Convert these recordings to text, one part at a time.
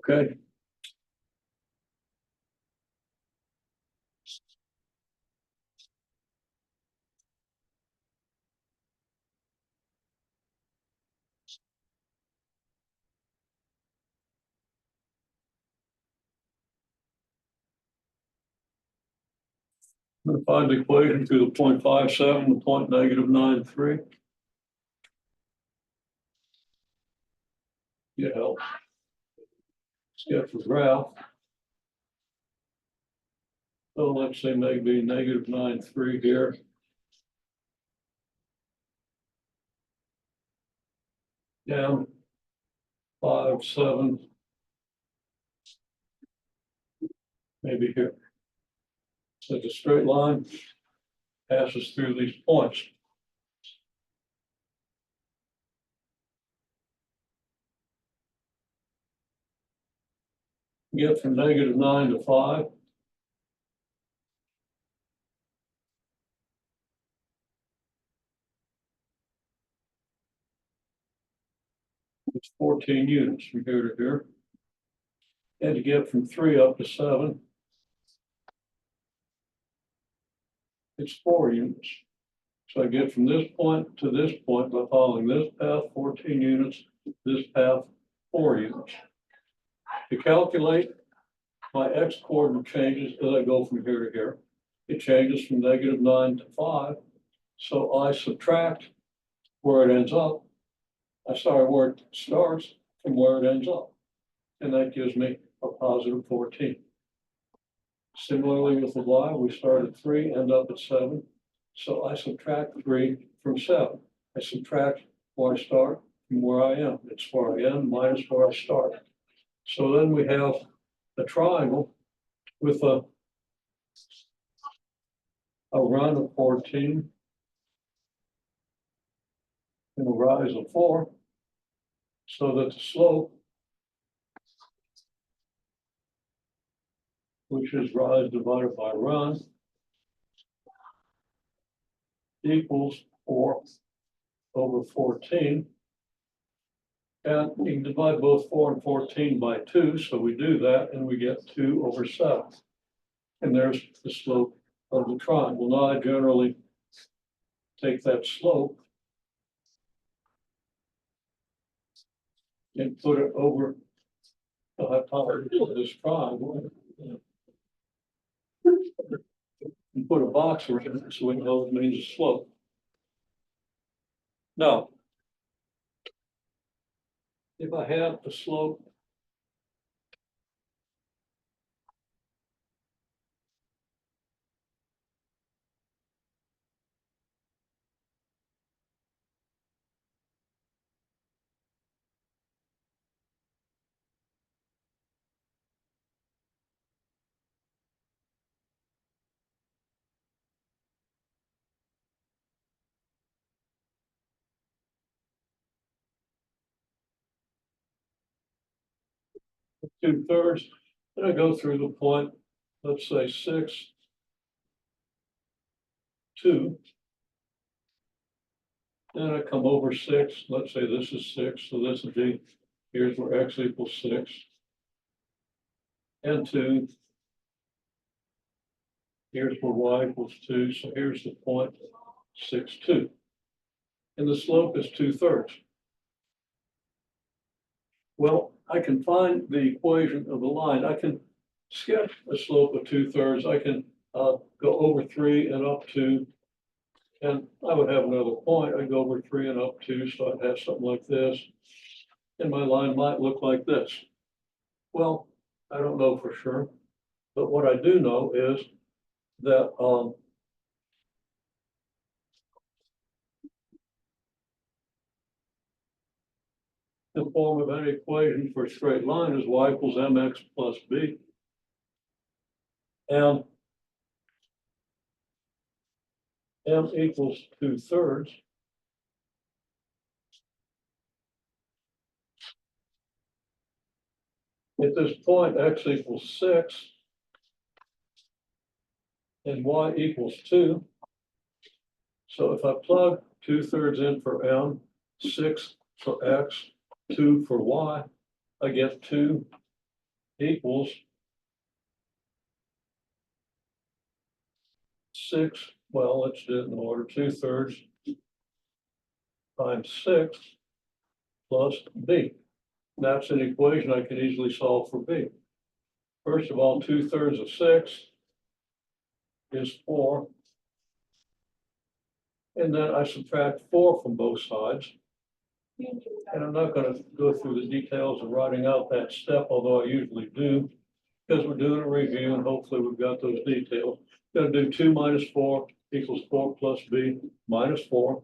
Okay. I'm going to find the equation through the 0.57, the point -93. Get help. Sketch the graph. So let's say maybe -93 here. Down 5, 7. Maybe here. So it's a straight line passes through these points. Get from -9 to 5. It's 14 units from here to here. And to get from 3 up to 7, it's 4 units. So I get from this point to this point by following this path, 14 units, this path, 4 units. To calculate, my x coordinate changes as I go from here to here. It changes from -9 to 5. So I subtract where it ends up. Where it starts from where it ends up. And that gives me a positive 14. Similarly with the y, we start at 3, end up at 7. So I subtract 3 from 7. I subtract where I start from where I am. It's where I am minus where I start. So then we have a triangle with a run of 14 and a rise of 4, so that the slope, which is rise divided by run, equals 4 over 14. And you can divide both 4 and 14 by 2, so we do that, and we get 2 over 7. And there's the slope of the triangle. Now I generally take that slope and put it over the hypotenuse of this triangle. And put a box around it so we know it means a slope. Now, if I have a slope of 2/3, and I go through the point, let's say 6, 2. Then I come over 6, let's say this is 6, so this would be, here's where x equals 6. And 2. Here's where y equals 2, so here's the point 6, 2. And the slope is 2/3. Well, I can find the equation of the line. I can sketch a slope of 2/3. I can go over 3 and up 2. And I would have another point. I'd go over 3 and up 2, so I'd have something like this. And my line might look like this. Well, I don't know for sure. But what I do know is that the form of any equation for a straight line is y equals mx plus b. And m equals 2/3. At this point, x equals 6 and y equals 2. So if I plug 2/3 in for m, 6 for x, 2 for y, I get 2 equals 6, well, let's do it in order, 2/3 times 6 plus b. That's an equation I can easily solve for b. First of all, 2/3 of 6 is 4. And then I subtract 4 from both sides. And I'm not going to go through the details of writing out that step, although I usually do, because we're doing a review and hopefully we've got those details. Going to do 2 minus 4 equals 4 plus b minus 4.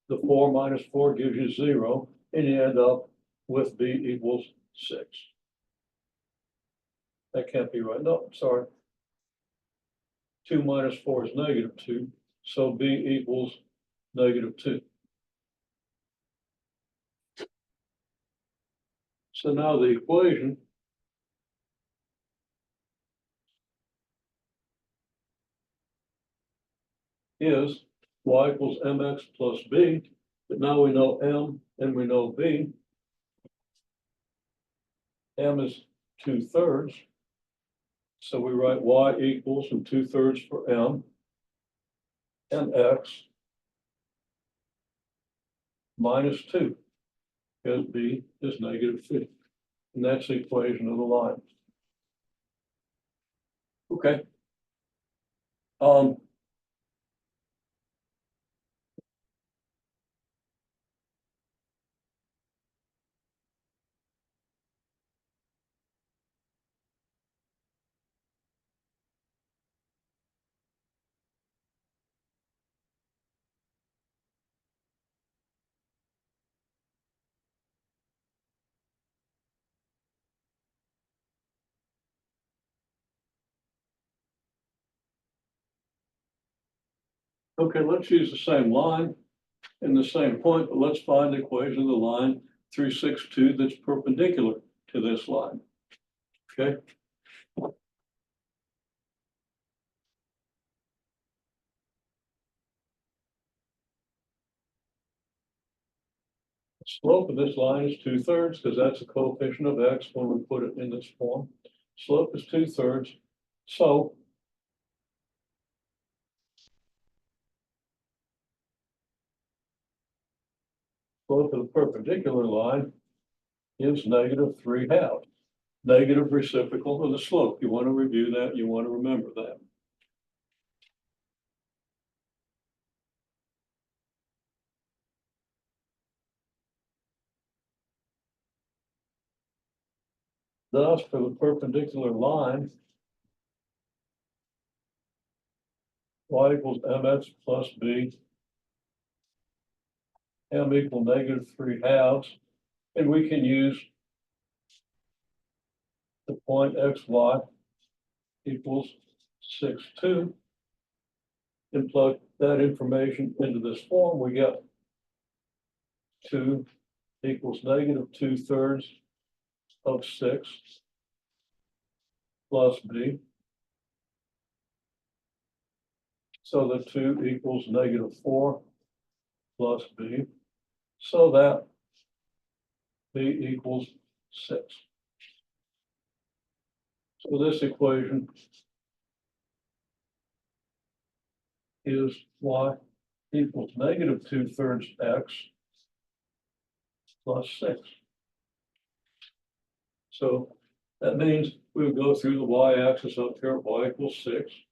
The 4 minus 4 gives you 0, and you end up with b equals 6. That can't be right. No, sorry. 2 minus 4 is -2, so b equals -2. So now the equation is y equals mx plus b, but now we know m and we know b. M is 2/3. So we write y equals and 2/3 for m, and x minus 2, because b is -2. And that's the equation of the line. Okay. Okay, let's use the same line and the same point, but let's find the equation of the line 362 that's perpendicular to this line. Okay. The slope of this line is 2/3, because that's the coefficient of x when we put it in this form. Slope is 2/3. So slope of the perpendicular line is -3/2. Negative reciprocal of the slope. You want to review that. You want to remember that. Thus, for the perpendicular line, y equals mx plus b, m equal -3/2, and we can use the point xy equals 6,2 and plug that information into this form. We get 2 equals -2/3 of 6 plus b. So the 2 equals -4 plus b. So that b equals 6. So this equation is y equals -2/3 x plus 6. So that means we would go through the y-axis up here at y equals 6,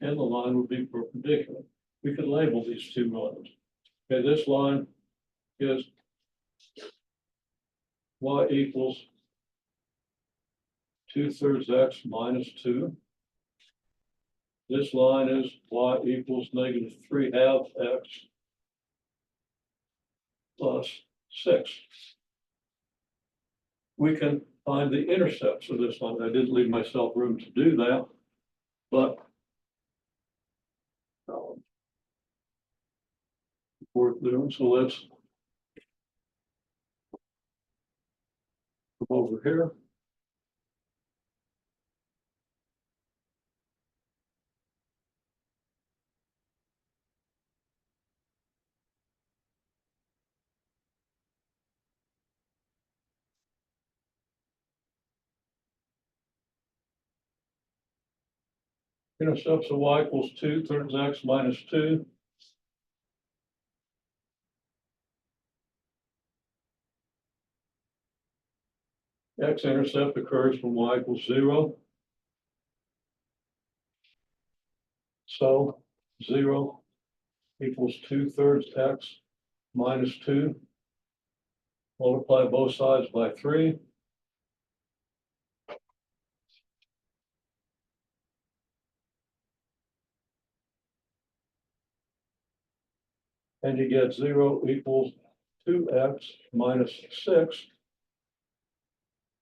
and the line would be perpendicular. We could label these two lines. Okay, this line is y equals 2/3 x minus 2. This line is y equals -3/2 x plus 6. We can find the intercepts of this line. I didn't leave myself room to do that, but worth doing. So let's come over here. Intercepts of y equals 2/3 x minus 2. X-intercept occurs from y equals 0. So 0 equals 2/3 x minus 2. Multiply both sides by 3. And you get 0 equals 2x minus 6.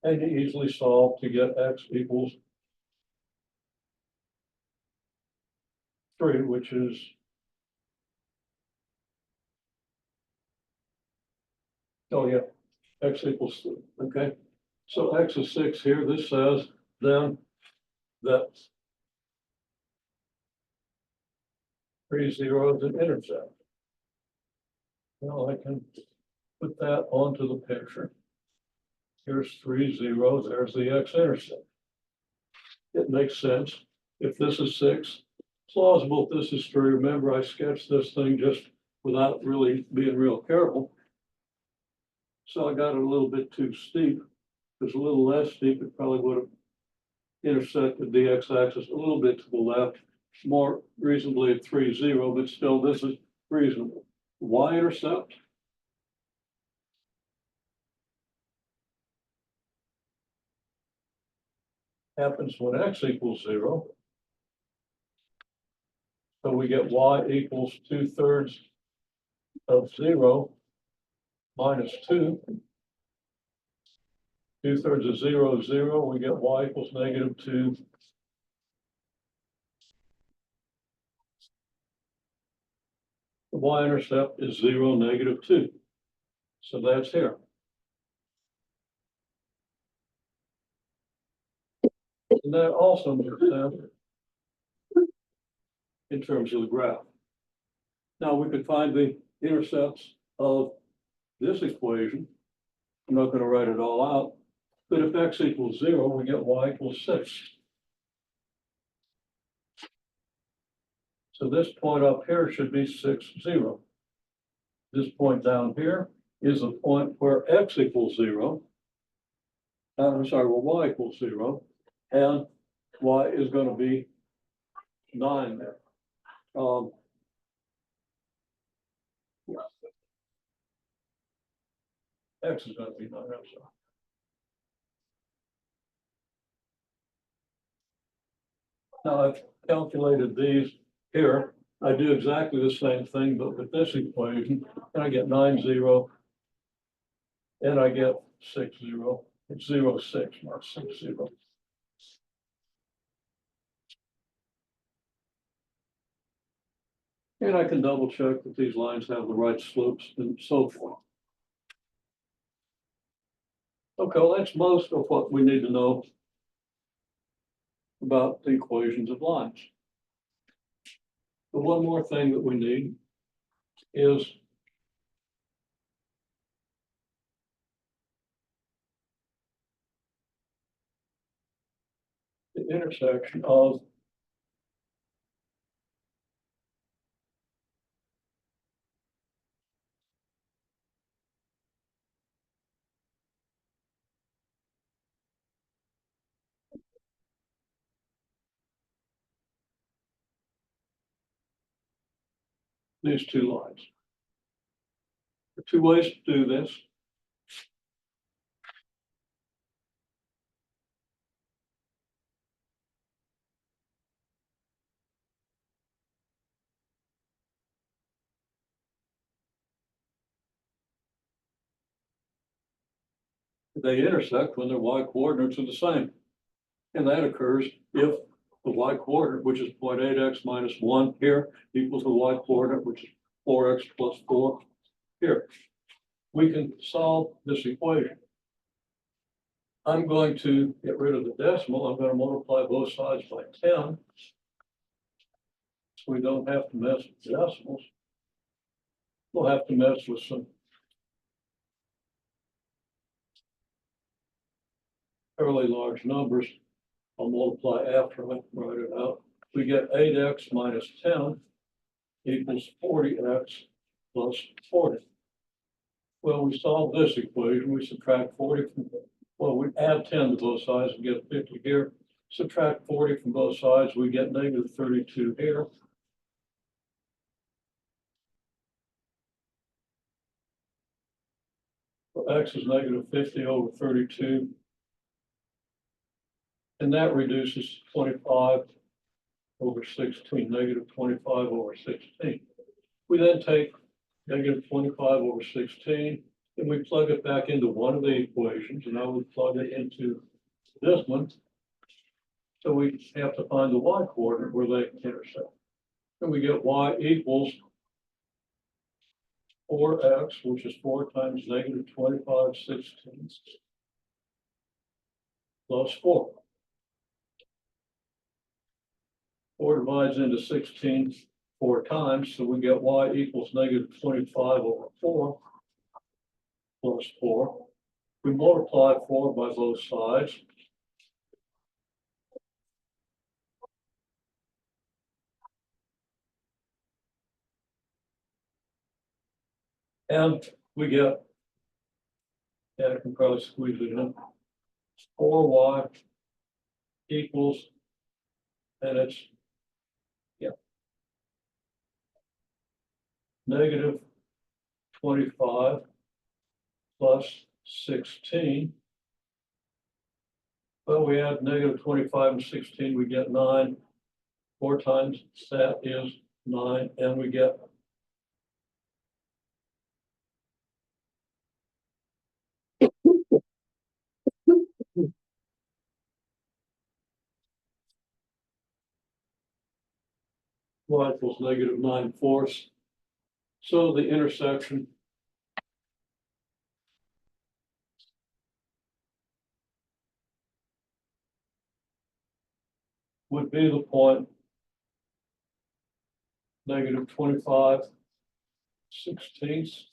And you easily solve to get x equals 3, which is x equals 3. Okay, so x is 6 here. This says then that 3 zeros an intercept. Well, I can put that onto the picture. Here's 3 zeros, there's the x-intercept. It makes sense. If this is 6, it's plausible if this is 3. Remember, I sketched this thing just without really being real careful. So I got it a little bit too steep. If it's a little less steep, it probably would have intersected the x-axis a little bit to the left, more reasonably at 3, 0, but still this is reasonable. Y-intercept. Happens when x equals 0. So we get y equals 2/3 of 0 minus 2. 2/3 of 0 is 0. We get y equals -2. The y-intercept is 0, -2. So that's here. And that also makes sense in terms of the graph. Now we could find the intercepts of this equation. I'm not going to write it all out, but if x equals 0, we get y equals 6. So this point up here should be 6, 0. This point down here is a point where x equals 0. I'm sorry, where y equals 0, and y is going to be 9 there. X is going to be 9, I'm sorry. Now I've calculated these here. I do exactly the same thing, but with this equation, and I get 9, 0, and I get 6, 0. It's 0, 6, not 6, 0. And I can double check that these lines have the right slopes and so forth. Okay, well, that's most of what we need to know about the equations of lines. But one more thing that we need is the intersection of these two lines. There are two ways to do this. They intersect when their y coordinates are the same. And that occurs if the y coordinate, which is 0.8x minus 1 here, equals the y coordinate, which is 4x plus 4 here. We can solve this equation. I'm going to get rid of the decimal. I'm going to multiply both sides by 10. So we don't have to mess with decimals. We'll have to mess with some fairly large numbers. I'll multiply after I write it out. we get 8x minus 10 equals 40x plus 40. Well, we solve this equation, we subtract 40 from, well, we add 10 to both sides and get 50 here. Subtract 40 from both sides, we get negative 32 here. So x is negative 50 over 32. And that reduces 25 over 16, negative 25 over 16. We then take negative 25 over 16, and we plug it back into one of the equations, and now we plug it into this one. So we have to find the y coordinate where they intersect. And we get y equals 4x, which is 4 times negative 25/16 plus 4. 4 divides into 16 4 times, so we get y equals negative 25 over 4 plus 4. We multiply 4 by both sides. And we get, yeah, I can probably squeeze it in, 4y equals, and it's, yeah, negative 25 plus 16. Well, we add negative 25 and 16, we get 9. 4 times that is 9, and we get y equals negative 9/4. So the intersection would be the point negative 25/16,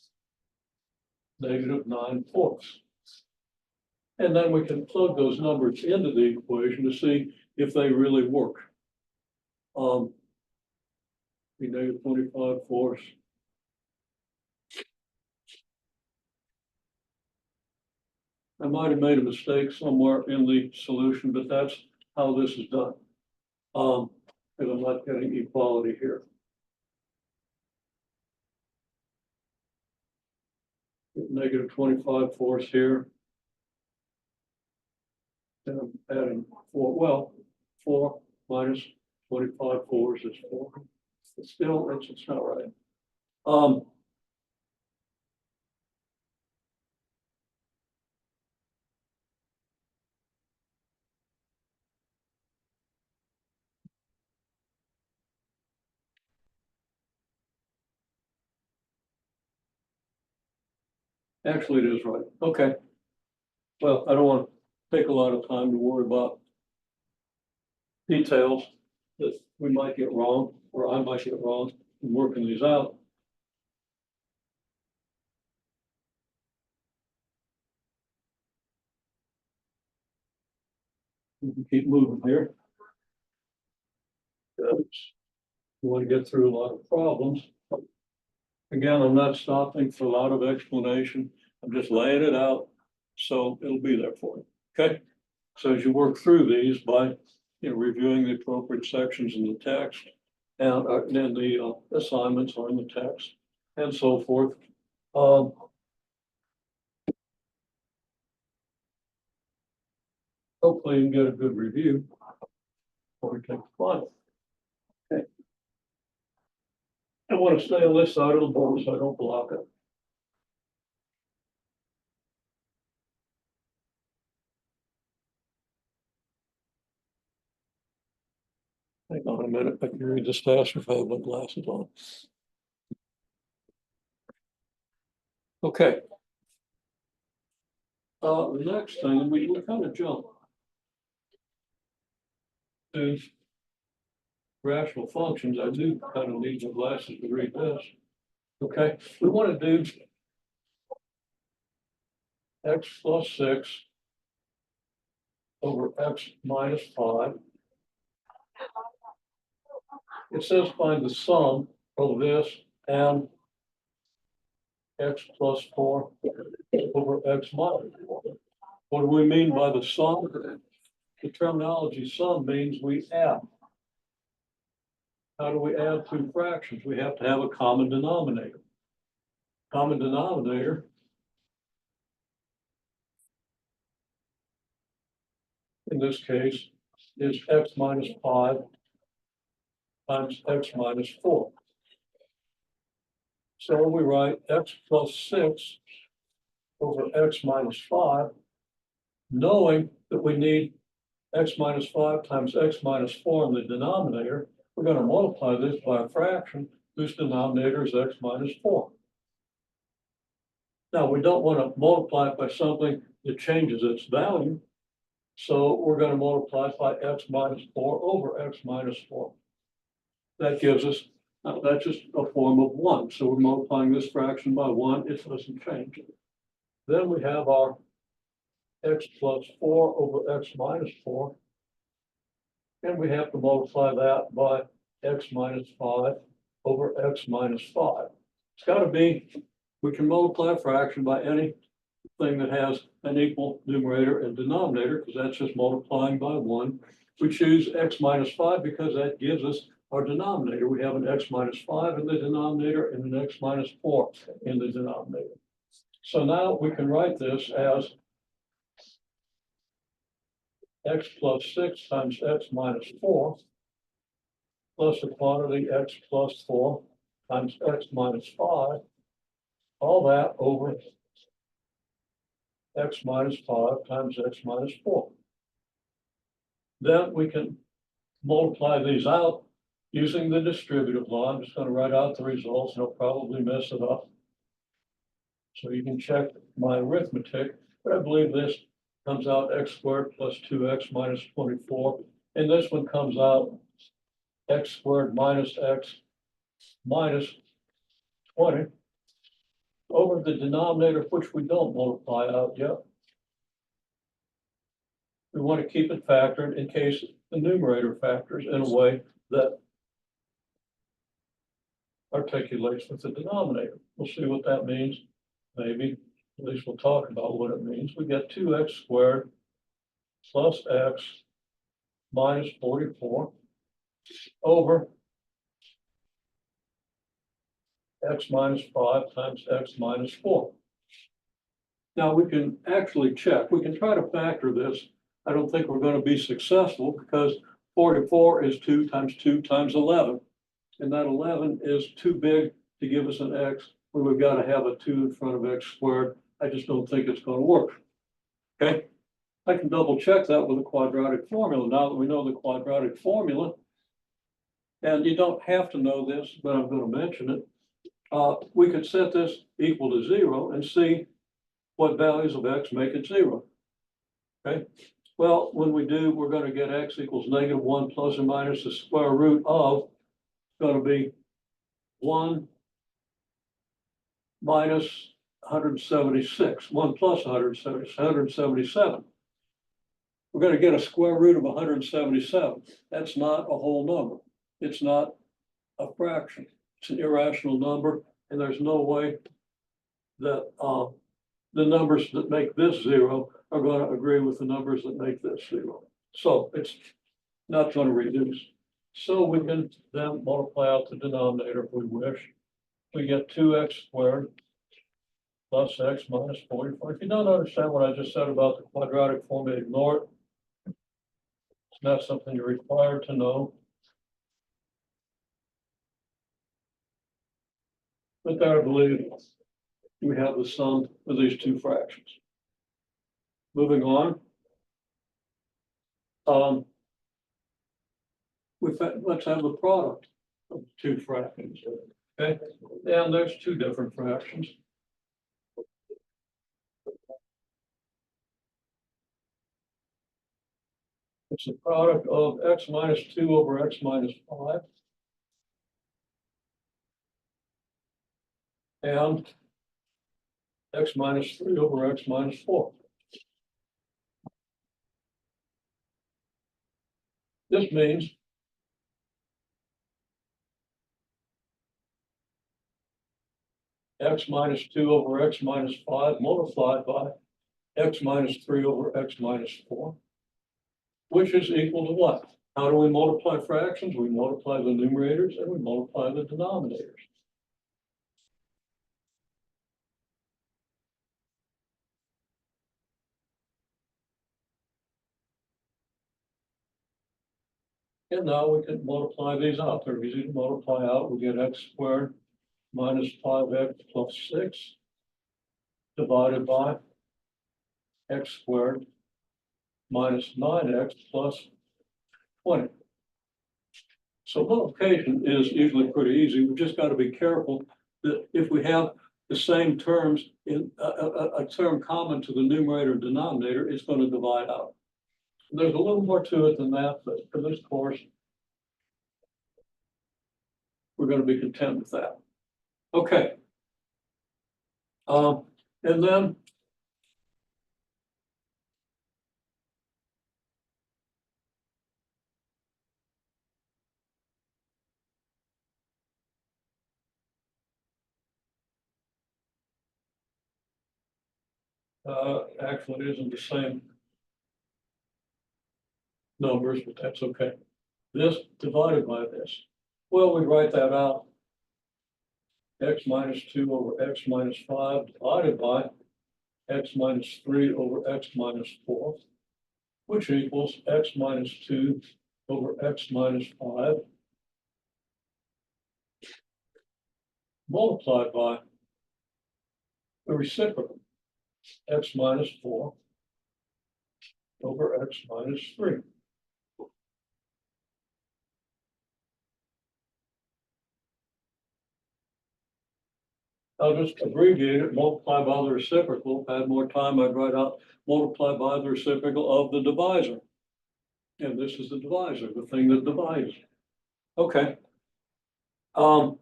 negative 9/4. And then we can plug those numbers into the equation to see if they really work. Be negative 25/4. I might have made a mistake somewhere in the solution, but that's how this is done. Because I'm not getting equality here. Negative 25/4 here. And I'm adding 4, well, 4 minus 25/4 is 4. It's still, it's not right. Actually, it is right. Okay. Well, I don't want to take a lot of time to worry about details that we might get wrong, or I might get wrong in working these out. We can keep moving here. We want to get through a lot of problems. Again, I'm not stopping for a lot of explanation. I'm just laying it out, so it'll be there for you. Okay? So as you work through these by reviewing the appropriate sections in the text and then the assignments are in the text and so forth. Hopefully you can get a good review before we take the final. Okay. I want to stay on this side of the board so I don't block it. Hang on a minute, I can read this faster if I have my glasses on. Okay. The next thing, we kind of jump to rational functions. I do kind of need my glasses to read this. Okay, we want to do x plus 6 over x minus 5 it says find the sum of this and x plus 4 over x minus 4. What do we mean by the sum? The terminology sum means we add. How do we add two fractions? We have to have a common denominator. Common denominator in this case is x minus 5 times x minus 4. So we write x plus 6 over x minus 5, knowing that we need x minus 5 times x minus 4 in the denominator. We're going to multiply this by a fraction whose denominator is x minus 4. Now, we don't want to multiply it by something that changes its value. So we're going to multiply it by x minus 4 over x minus 4. That gives us, that's just a form of 1. So we're multiplying this fraction by 1. It doesn't change. Then we have our x plus 4 over x minus 4. And we have to multiply that by x minus 5 over x minus 5. It's got to be, we can multiply a fraction by anything that has an equal numerator and denominator, because that's just multiplying by 1. We choose x minus 5 because that gives us our denominator. We have an x minus 5 in the denominator and an x minus 4 in the denominator. So now we can write this as x plus 6 times x minus 4 plus the quantity x plus 4 times x minus 5, all that over x minus 5 times x minus 4. Then we can multiply these out using the distributive law. I'm just going to write out the results and I'll probably mess it up. So you can check my arithmetic, but I believe this comes out x squared plus 2x minus 24. And this one comes out x squared minus x minus 20 over the denominator, which we don't multiply out yet. We want to keep it factored in case the numerator factors in a way that articulates with the denominator. We'll see what that means. Maybe, at least we'll talk about what it means. We get 2x squared plus x minus 44 over x minus 5 times x minus 4. Now we can actually check. We can try to factor this. I don't think we're going to be successful because 44 is 2 times 11. And that 11 is too big to give us an x when we've got to have a 2 in front of x squared. I just don't think it's going to work. Okay. I can double check that with a quadratic formula. Now that we know the quadratic formula, and you don't have to know this, but I'm going to mention it. We could set this equal to 0 and see what values of x make it 0. Okay. Well, when we do, we're going to get x equals -1 plus or minus the square root of, it's going to be 1 minus 176, 1 plus 176, 177. We're going to get a square root of 177. That's not a whole number. It's not a fraction. It's an irrational number, and there's no way that the numbers that make this 0 are going to agree with the numbers that make this 0. So it's not going to reduce. So we can then multiply out the denominator if we wish. We get 2x squared plus x minus 44. If you don't understand what I just said about the quadratic formula, ignore it. It's not something you're required to know. But there, I believe we have the sum of these two fractions. Moving on. Let's have the product of the two fractions. Okay, and there's two different fractions. It's the product of x minus 2 over x minus 5. And x minus 3 over x minus 4. This means x minus 2 over x minus 5 multiplied by x minus 3 over x minus 4, which is equal to what? How do we multiply fractions? We multiply the numerators and we multiply the denominators. And now we can multiply these out. They're easy to multiply out. We get x squared minus 5x plus 6 divided by x squared minus 9x plus 20. So multiplication is usually pretty easy. We've just got to be careful that if we have the same terms in a term common to the numerator and denominator, it's going to divide out. There's a little more to it than that, but for this course, we're going to be content with that. Okay. And then actually, it isn't the same numbers, but that's okay. This divided by this. Well, we write that out. X minus 2 over x minus 5 divided by x minus 3 over x minus 4, which equals x minus 2 over x minus 5 multiplied by the reciprocal, x minus 4 over x minus 3. I'll just abbreviate it, multiply by the reciprocal. If I had more time, I'd write out multiply by the reciprocal of the divisor. And this is the divisor, the thing that divides. Okay. And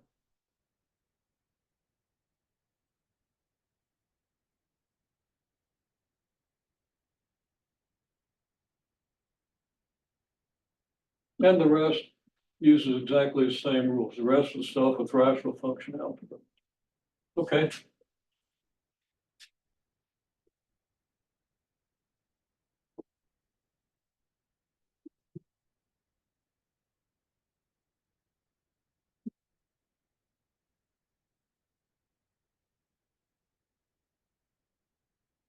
the rest uses exactly the same rules. The rest of the stuff with rational function algebra. Okay.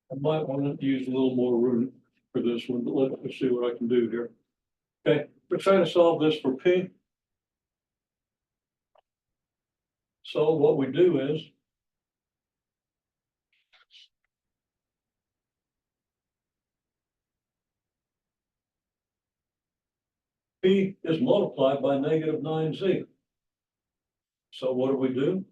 I might want to use a little more room for this one, but let's see what I can do here. Okay, we're trying to solve this for P. So what we do is P is multiplied by negative 9z. So what do?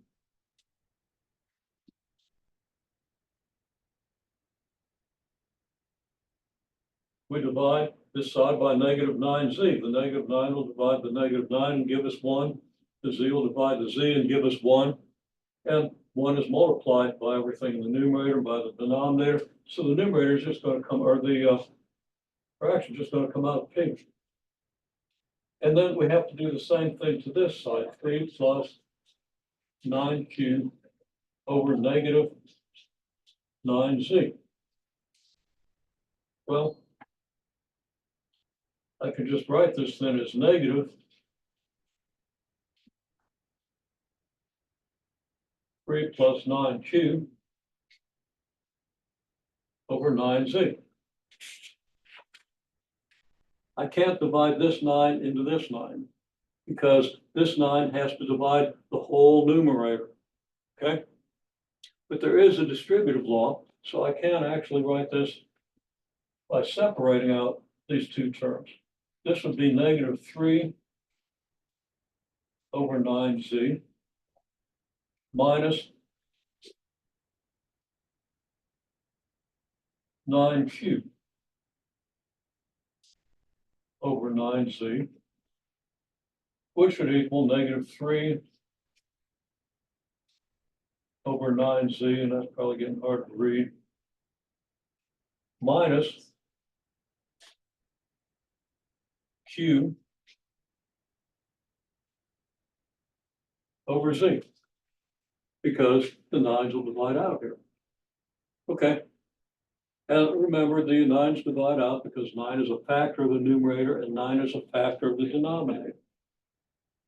We divide this side by negative 9z. The negative 9 will divide the negative 9 and give us 1. The z will divide the z and give us 1. And 1 is multiplied by everything in the numerator, by the denominator. So the numerator is just going to come, or the fraction is just going to come out of P. And then we have to do the same thing to this side, 3 plus 9q over negative 9z. Well, I could just write this then as negative 3 plus 9q over 9z. I can't divide this 9 into this 9 because this 9 has to divide the whole numerator, okay? But there is a distributive law, so I can actually write this by separating out these two terms. This would be negative 3 over 9z minus 9q over 9z, which would equal negative 3 over 9z, and that's probably getting hard to read, minus q over z. because the nines will divide out here. Okay. And remember, the nines divide out because 9 is a factor of the numerator and 9 is a factor of the denominator.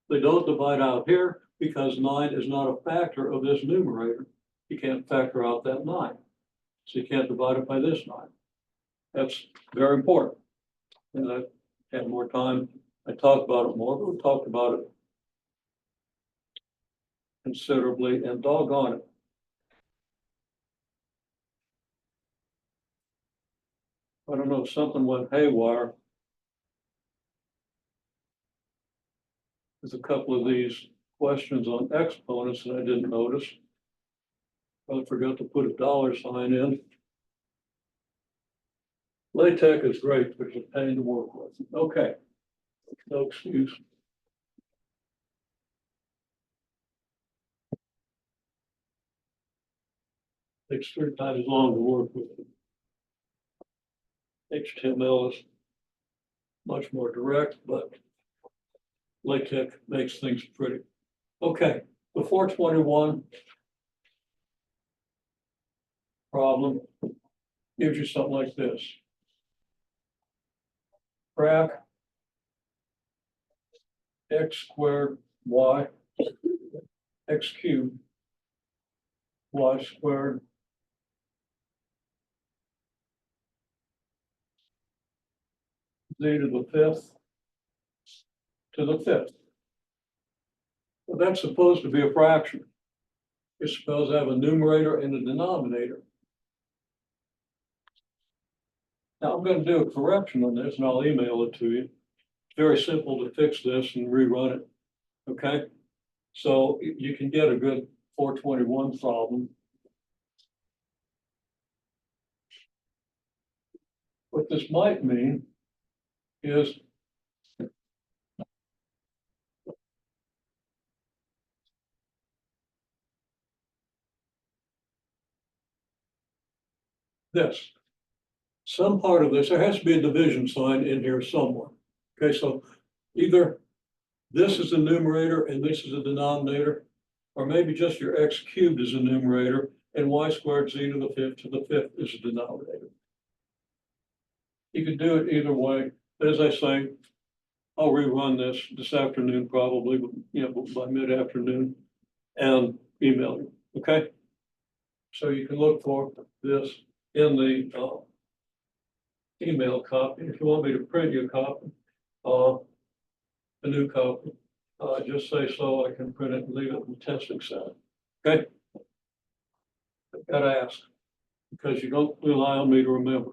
They don't divide out here because 9 is not a factor of this numerator. You can't factor out that 9. So you can't divide it by this 9. That's very important. And I had more time, I talked about it more, but we talked about it considerably, and doggone it. I don't know if something went haywire. There's a couple of these questions on exponents that I didn't notice. I forgot to put a dollar sign in. LaTeX is great, but it's a pain to work with. Okay, no excuse. Takes 3 times as long to work with it. HTML is much more direct, but LaTeX makes things pretty. Okay, the 421 problem gives you something like this. Frac x squared y x cubed y squared z to the 5th to the 5th. Well, that's supposed to be a fraction. It's supposed to have a numerator and a denominator. Now I'm going to do a correction on this and I'll email it to you. It's very simple to fix this and rerun it. Okay, so you can get a good 421 problem. What this might mean is this. Some part of this, there has to be a division sign in here somewhere. Okay, so either this is a numerator and this is a denominator, or maybe just your x cubed is a numerator and y squared z to the 5th is a denominator. You can do it either way, but as I say, I'll rerun this afternoon probably, by mid-afternoon and email you, okay? So you can look for this in the email copy. If you want me to print you a copy, a new copy, just say so, I can print it and leave it in the testing center, okay? I've got to ask, because you don't rely on me to remember.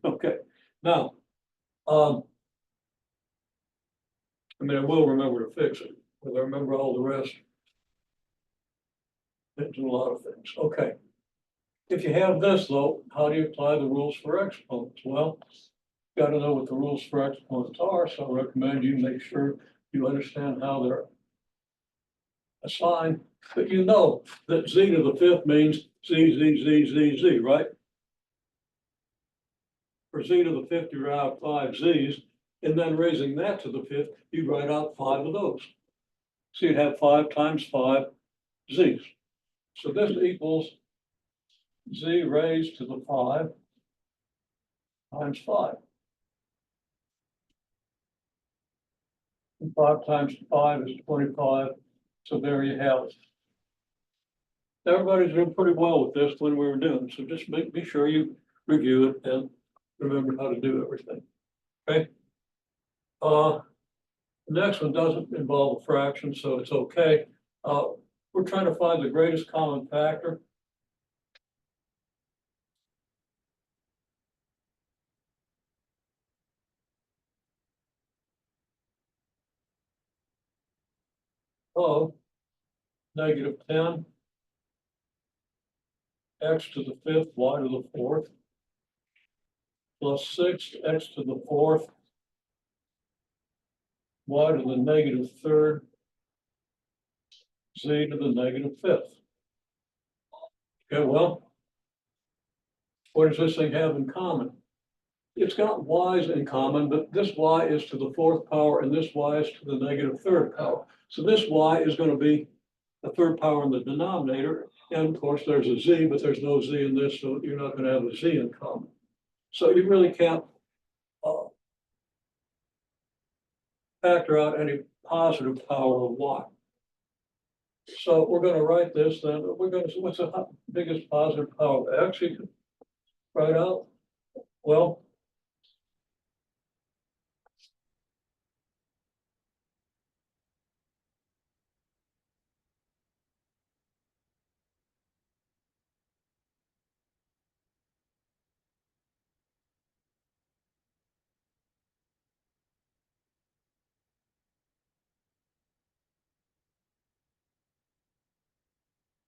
Okay, now, I mean, I will remember to fix it, but I remember all the rest. There's a lot of things. Okay. If you have this though, how do you apply the rules for exponents? Well, you got to know what the rules for exponents are. So I recommend you make sure you understand how they're assigned. But you know that z to the 5th means z, right? For z to the 5th, you write out 5 z's, and then raising that to the 5th, you write out 5 of those. So you'd have 5 times 5 z's. So this equals z raised to the 5 times 5. And 5 times 5 is 25. So there you have it. Everybody's doing pretty well with this when we were doing. So just be sure you review it and remember how to do everything. Okay. The next one doesn't involve a fraction, so it's okay. We're trying to find the greatest common factor. Of -10 x to the 5th y to the 4th plus 6 x to the 4th y to the -3rd z to the -5th. Okay, well, what does this thing have in common? It's got y's in common, but this y is to the 4th power and this y is to the -3rd power. So this y is going to be a third power in the denominator. And of course, there's a z, but there's no z in this, so you're not going to have a z in common. So you really can't factor out any positive power of y. So we're going to write this then. We're going to, what's the biggest positive power of x you can write out? Well,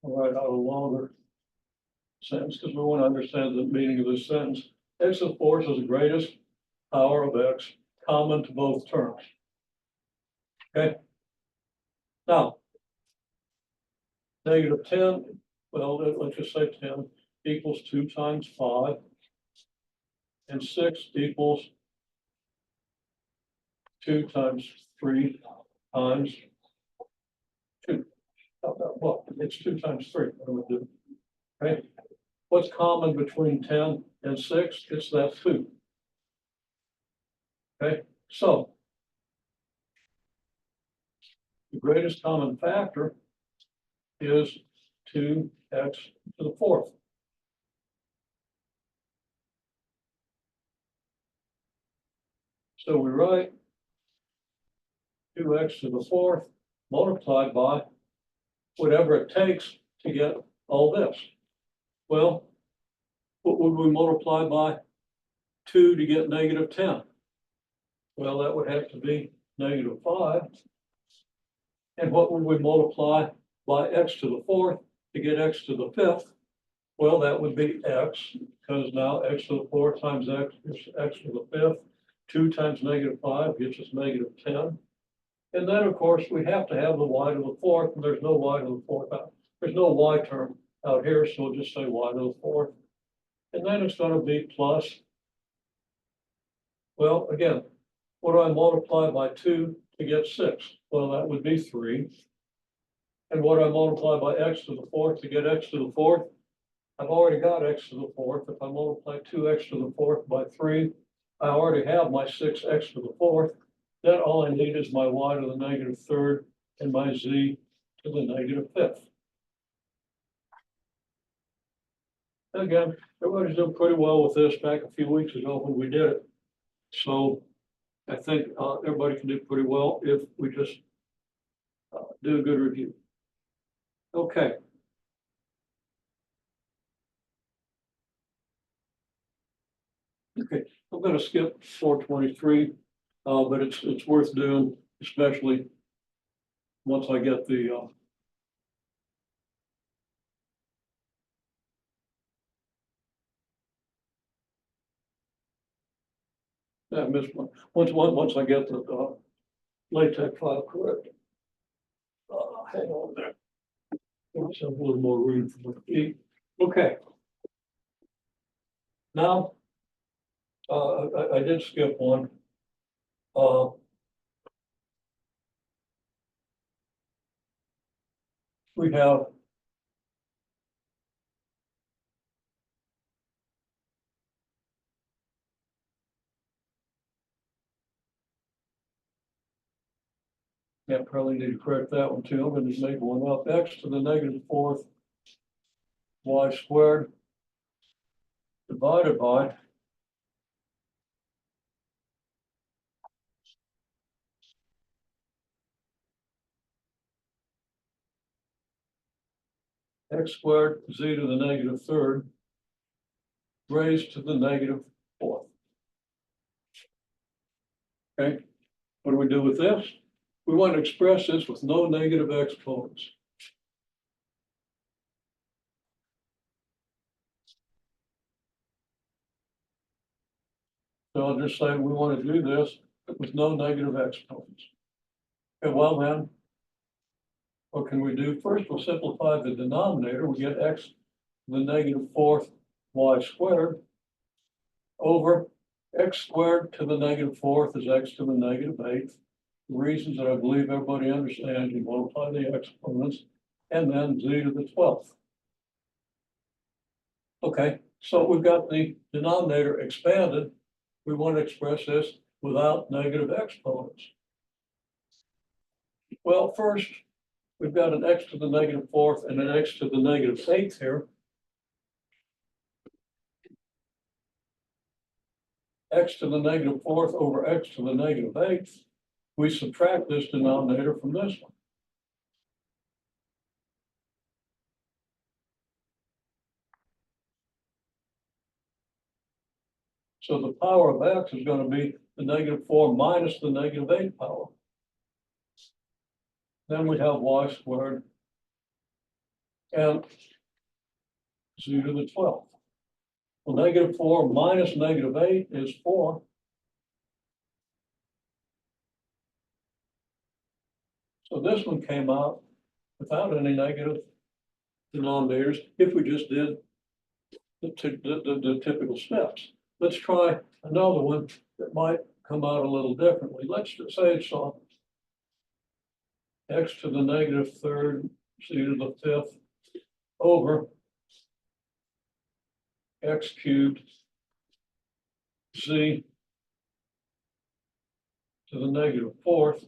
I'll write out a longer sentence because we want to understand the meaning of this sentence. X to the fourth is the greatest power of x common to both terms. Okay. Now, -10, well, let's just say 10 equals 2 times 5. And 6 equals 2 times 3 times 2. Well, it's 2 times 3. What do we do? Right? What's common between 10 and 6? It's that 2. Okay, so the greatest common factor is 2x to the fourth. So we write 2x to the fourth multiplied by whatever it takes to get all this. Well, what would we multiply by 2 to get -10? Well, that would have to be -5. And what would we multiply by x to the fourth to get x to the fifth? Well, that would be x, because now x to the fourth times x is x to the fifth. 2 times -5 gets us -10. And then, of course, we have to have the y to the fourth, and there's no y to the fourth. There's no y term out here, so we'll just say y to the fourth. And then it's going to be plus, well, again, what do I multiply by 2 to get 6? Well, that would be 3. And what do I multiply by x to the fourth to get x to the fourth? I've already got x to the fourth. If I multiply 2x to the fourth by 3, I already have my 6x to the fourth. Then all I need is my y to the -3rd and my z to the -5th. Again, everybody's doing pretty well with this back a few weeks ago when we did it. So I think everybody can do pretty well if we just do a good review. Okay. Okay, I'm going to skip 423, but it's worth doing, especially once I get the I missed one. Once I get the LaTeX file correct. Hang on there. Give myself a little more room for my feet. Okay. Now, I did skip one. We have yeah, probably need to correct that one too. I'm going to just make one up. X to the -4th y squared divided by x squared z to the -3rd raised to the -4th. Okay, what do we do with this? We want to express this with no negative exponents. So I'll just say we want to do this with no negative exponents. Okay, well then, what can we do? First, we'll simplify the denominator. We get x to the -4th y squared over x squared to the -4th is x to the -8th. The reasons that I believe everybody understands, you multiply the exponents. and then z to the 12th. Okay, so we've got the denominator expanded. We want to express this without negative exponents. Well, first, we've got an x to the negative 4th and an x to the negative 8th here. X to the negative 4th over x to the negative 8th. We subtract this denominator from this one. So the power of x is going to be the negative 4 minus the negative 8 power. Then we have y squared and z to the 12th. Well, negative 4 minus negative 8 is 4. So this one came out without any negative denominators if we just did the typical steps. Let's try another one that might come out a little differently. Let's just say it's x to the negative 3rd, z to the 5th over x cubed z to the negative 4th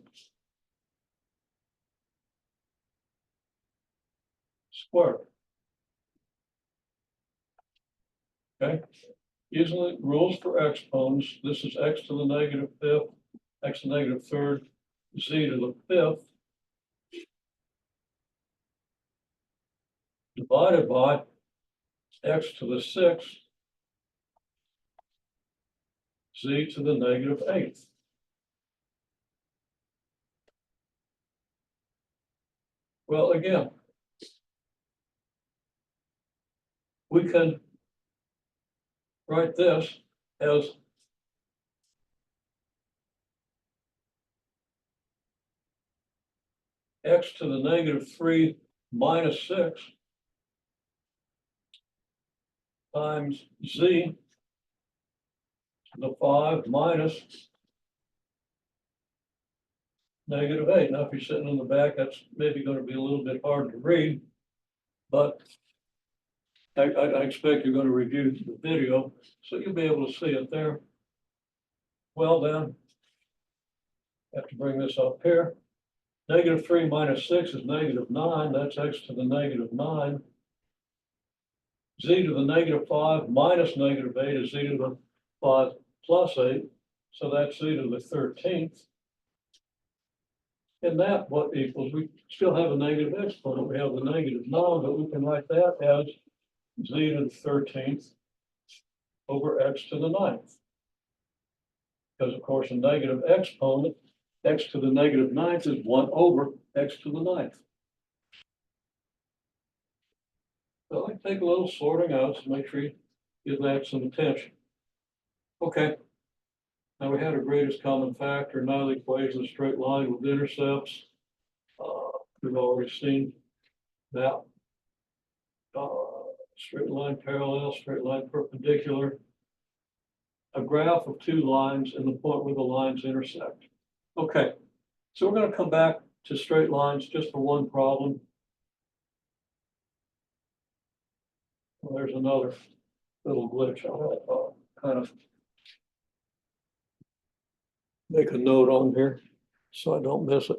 squared. Okay, using the rules for exponents, this is x to the negative 5th, x to the negative 3rd, z to the 5th divided by x to the 6th, z to the negative 8th. Well, again, we can write this as x to the negative 3 minus 6 times z to the 5 minus negative 8. Now, if you're sitting in the back, that's maybe going to be a little bit hard to read, but I expect you're going to review the video, so you'll be able to see it there. Well, then, I have to bring this up here. Negative 3 minus 6 is negative 9. That's x to the negative 9. Z to the negative 5 minus negative 8 is z to the 5 plus 8. So that's z to the 13th. And that what equals, we still have a negative exponent. We have the negative 9, but we can write that as z to the 13th over x to the 9th. Because of course, a negative exponent, x to the negative 9th is 1 over x to the 9th. So I take a little sorting out to make sure you give that some attention. Okay. Now we had a greatest common factor. Now the equation is a straight line with intercepts. We've already seen that. Straight line parallel, straight line perpendicular. A graph of two lines and the point where the lines intersect. Okay, so we're going to come back to straight lines just for one problem. Well, there's another little glitch. I'll kind of make a note on here so I don't miss it.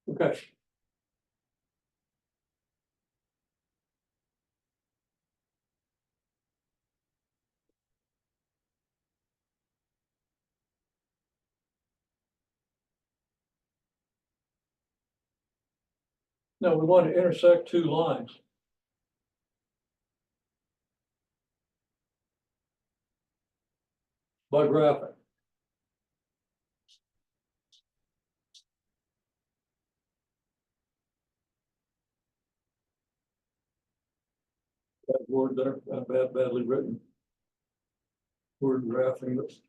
Okay. Now we want to intersect two lines. By graphing. That word there, badly written. Word graphing this.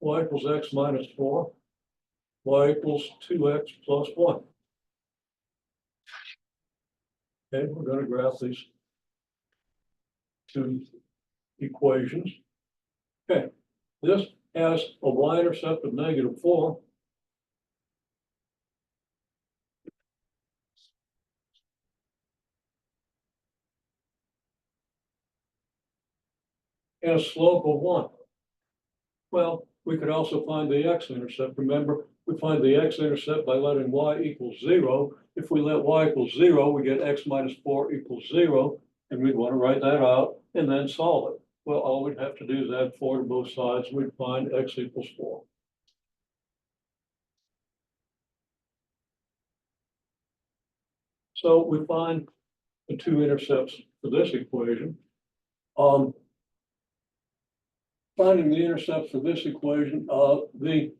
Y equals x minus 4. Y equals 2x plus 1. Okay, we're going to graph these two equations. Okay, This has a y-intercept of -4. And a slope of 1. Well, we could also find the x-intercept. Remember, we find the x-intercept by letting y equals 0. If we let y equals 0, we get x minus 4 equals 0, and we'd want to write that out and then solve it. Well, all we'd have to do is add 4 to both sides. We'd find x equals 4. So we find the two intercepts for this equation. Finding the intercepts for this equation, the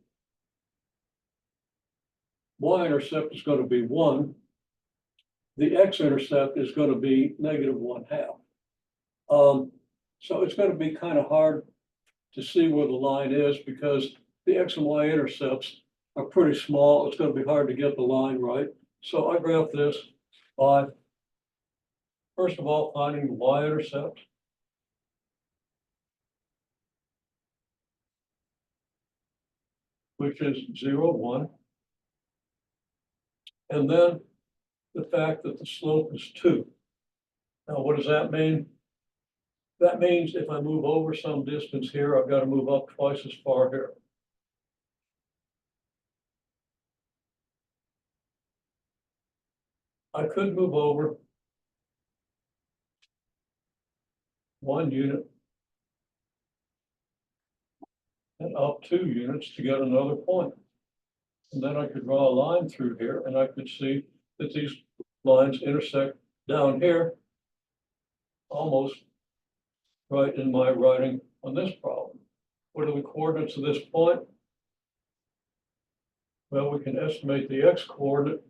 y-intercept is going to be 1. The x-intercept is going to be -1/2. So it's going to be kind of hard to see where the line is because the x and y intercepts are pretty small. It's going to be hard to get the line right. So I graph this by, first of all, finding the y-intercept. Which is 0, 1. And then the fact that the slope is 2. Now, what does that mean? That means if I move over some distance here, I've got to move up twice as far here. I could move over 1 unit and up 2 units to get another point. And then I could draw a line through here and I could see that these lines intersect down here almost right in my writing on this problem. What are the coordinates of this point? Well, we can estimate the x coordinate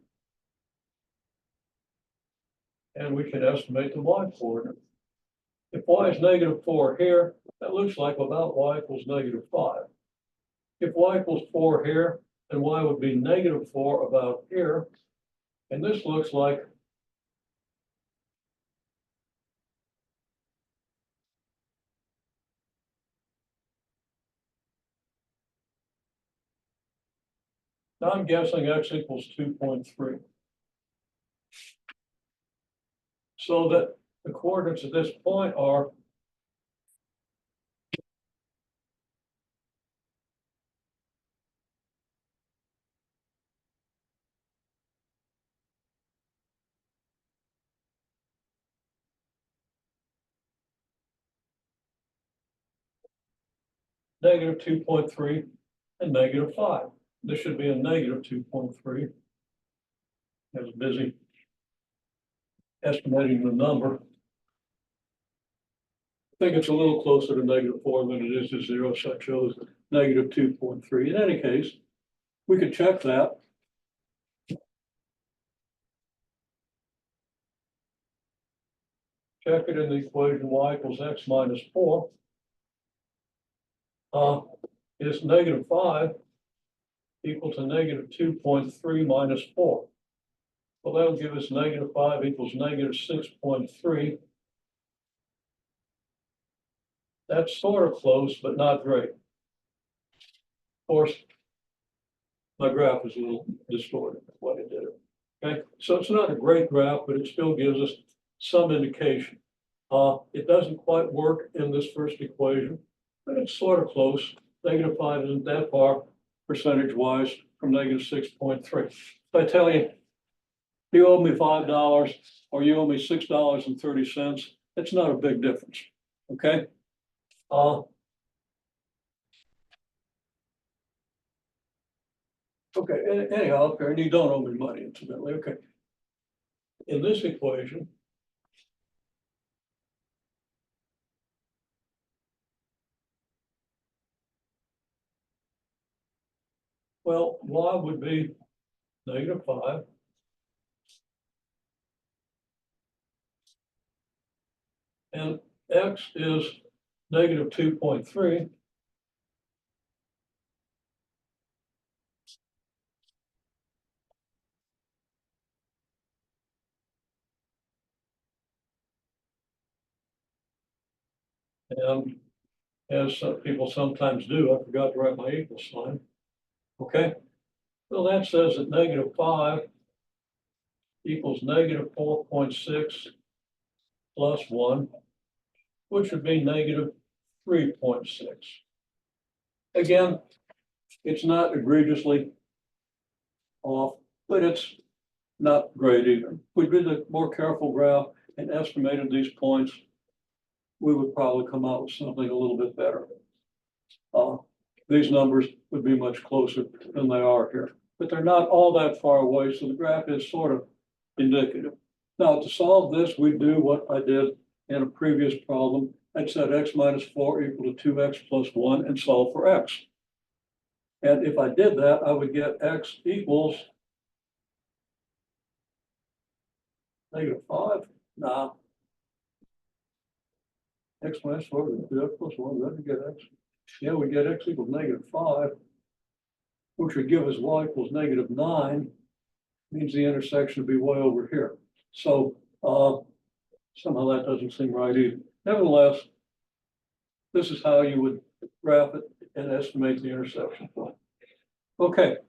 and we can estimate the y coordinate. If y is -4 here, that looks like about y equals -5. If y equals 4 here, then y would be -4 about here. And this looks like now I'm guessing x equals 2.3. So that the coordinates at this point are -2.3 and -5. This should be a -2.3. I was busy estimating the number. I think it's a little closer to -4 than it is to 0, so I chose -2.3. In any case, we could check that. Check it in the equation y equals x minus 4. Is -5 equal to -2.3 minus 4? Well, that'll give us -5 equals -6.3. That's sort of close, but not great. Of course, my graph is a little distorted when I did it. Okay, so it's not a great graph, but it still gives us some indication. It doesn't quite work in this first equation, but it's sort of close. -5 isn't that far percentage-wise from -6.3. If I tell you, you owe me $5 or you owe me $6.30, it's not a big difference, okay? Okay, anyhow, okay, and you don't owe me money incidentally, okay. In this equation, well, y would be -5. And x is -2.3. And as people sometimes do. I forgot to write my equal sign. Okay, well, that says that -5 equals -4.6 plus 1, which would be -3.6. Again, it's not egregiously off, but it's not great either. If we did a more careful graph and estimated these points, we would probably come out with something a little bit better. These numbers would be much closer than they are here, but they're not all that far away, so the graph is sort of indicative. Now, to solve this, we do what I did in a previous problem. I'd set x minus 4 equal to 2x plus 1 and solve for x. And if I did that, I would get x equals -5. Nah. X minus 4 is 2x plus 1, then we get x. Yeah, we get x equals -5, which would give us y equals -9. Means the intersection would be way over here. So somehow that doesn't seem right either. Nevertheless, this is how you would graph it and estimate the intersection point. Okay.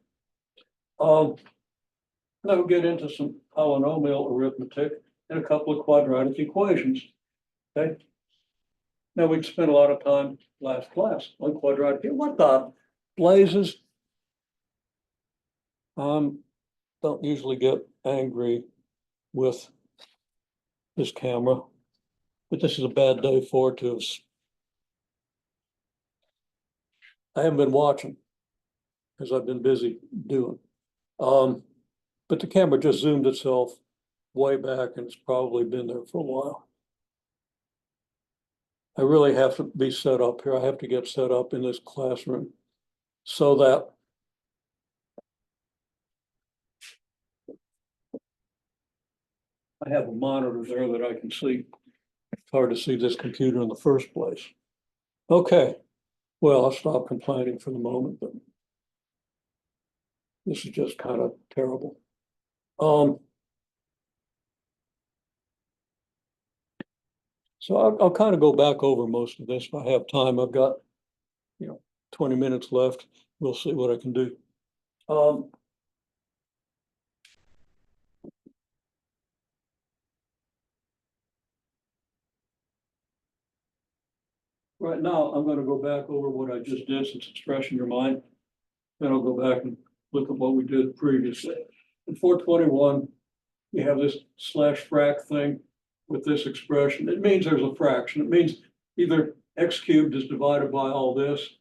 Now we'll get into some polynomial arithmetic and a couple of quadratic equations. Okay. Now we'd spent a lot of time last class on quadratic. What the blazes? Don't usually get angry with this camera, but this is a bad day for it to. I haven't been watching because I've been busy doing. But the camera just zoomed itself way back and it's probably been there for a while. I really have to be set up here. I have to get set up in this classroom so that I have a monitor there that I can see. It's hard to see this computer in the first place. Okay, well, I'll stop complaining for the moment, but this is just kind of terrible. So I'll kind of go back over most of this if I have time. I've got, 20 minutes left. We'll see what I can do. Right now, I'm going to go back over what I just did since it's fresh in your mind. Then I'll go back and look at what we did previously. In 421, you have this slash frac thing with this expression. It means there's a fraction. It means either x cubed is divided by all this,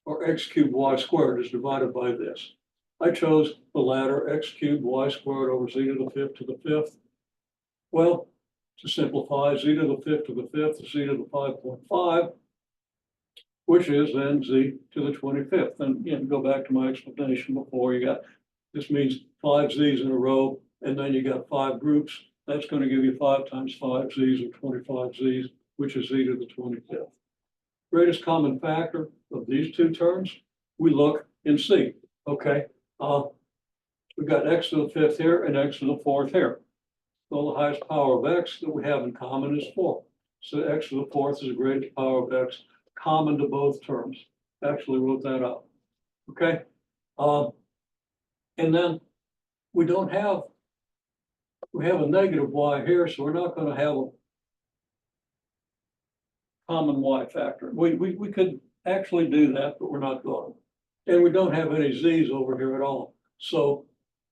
or x cubed y squared is divided by this. I chose the latter, x cubed y squared over z to the fifth to the fifth. Well, to simplify, z to the fifth to the fifth is z to the 5.5, which is then z to the 25th. And go back to my explanation before. You got, this means 5 z's in a row, and then you got 5 groups. That's going to give you 5 times 5 z's or 25 z's, which is z to the 25th. Greatest common factor of these two terms, we look and see. Okay, we've got x to the 5th here and x to the 4th here. So the highest power of x that we have in common is 4. So x to the 4th is the greatest power of x, common to both terms. Actually wrote that up. Okay, and then we have a negative y here, so we're not going to have a common y factor. We could actually do that, but we're not going. And we don't have any z's over here at all. So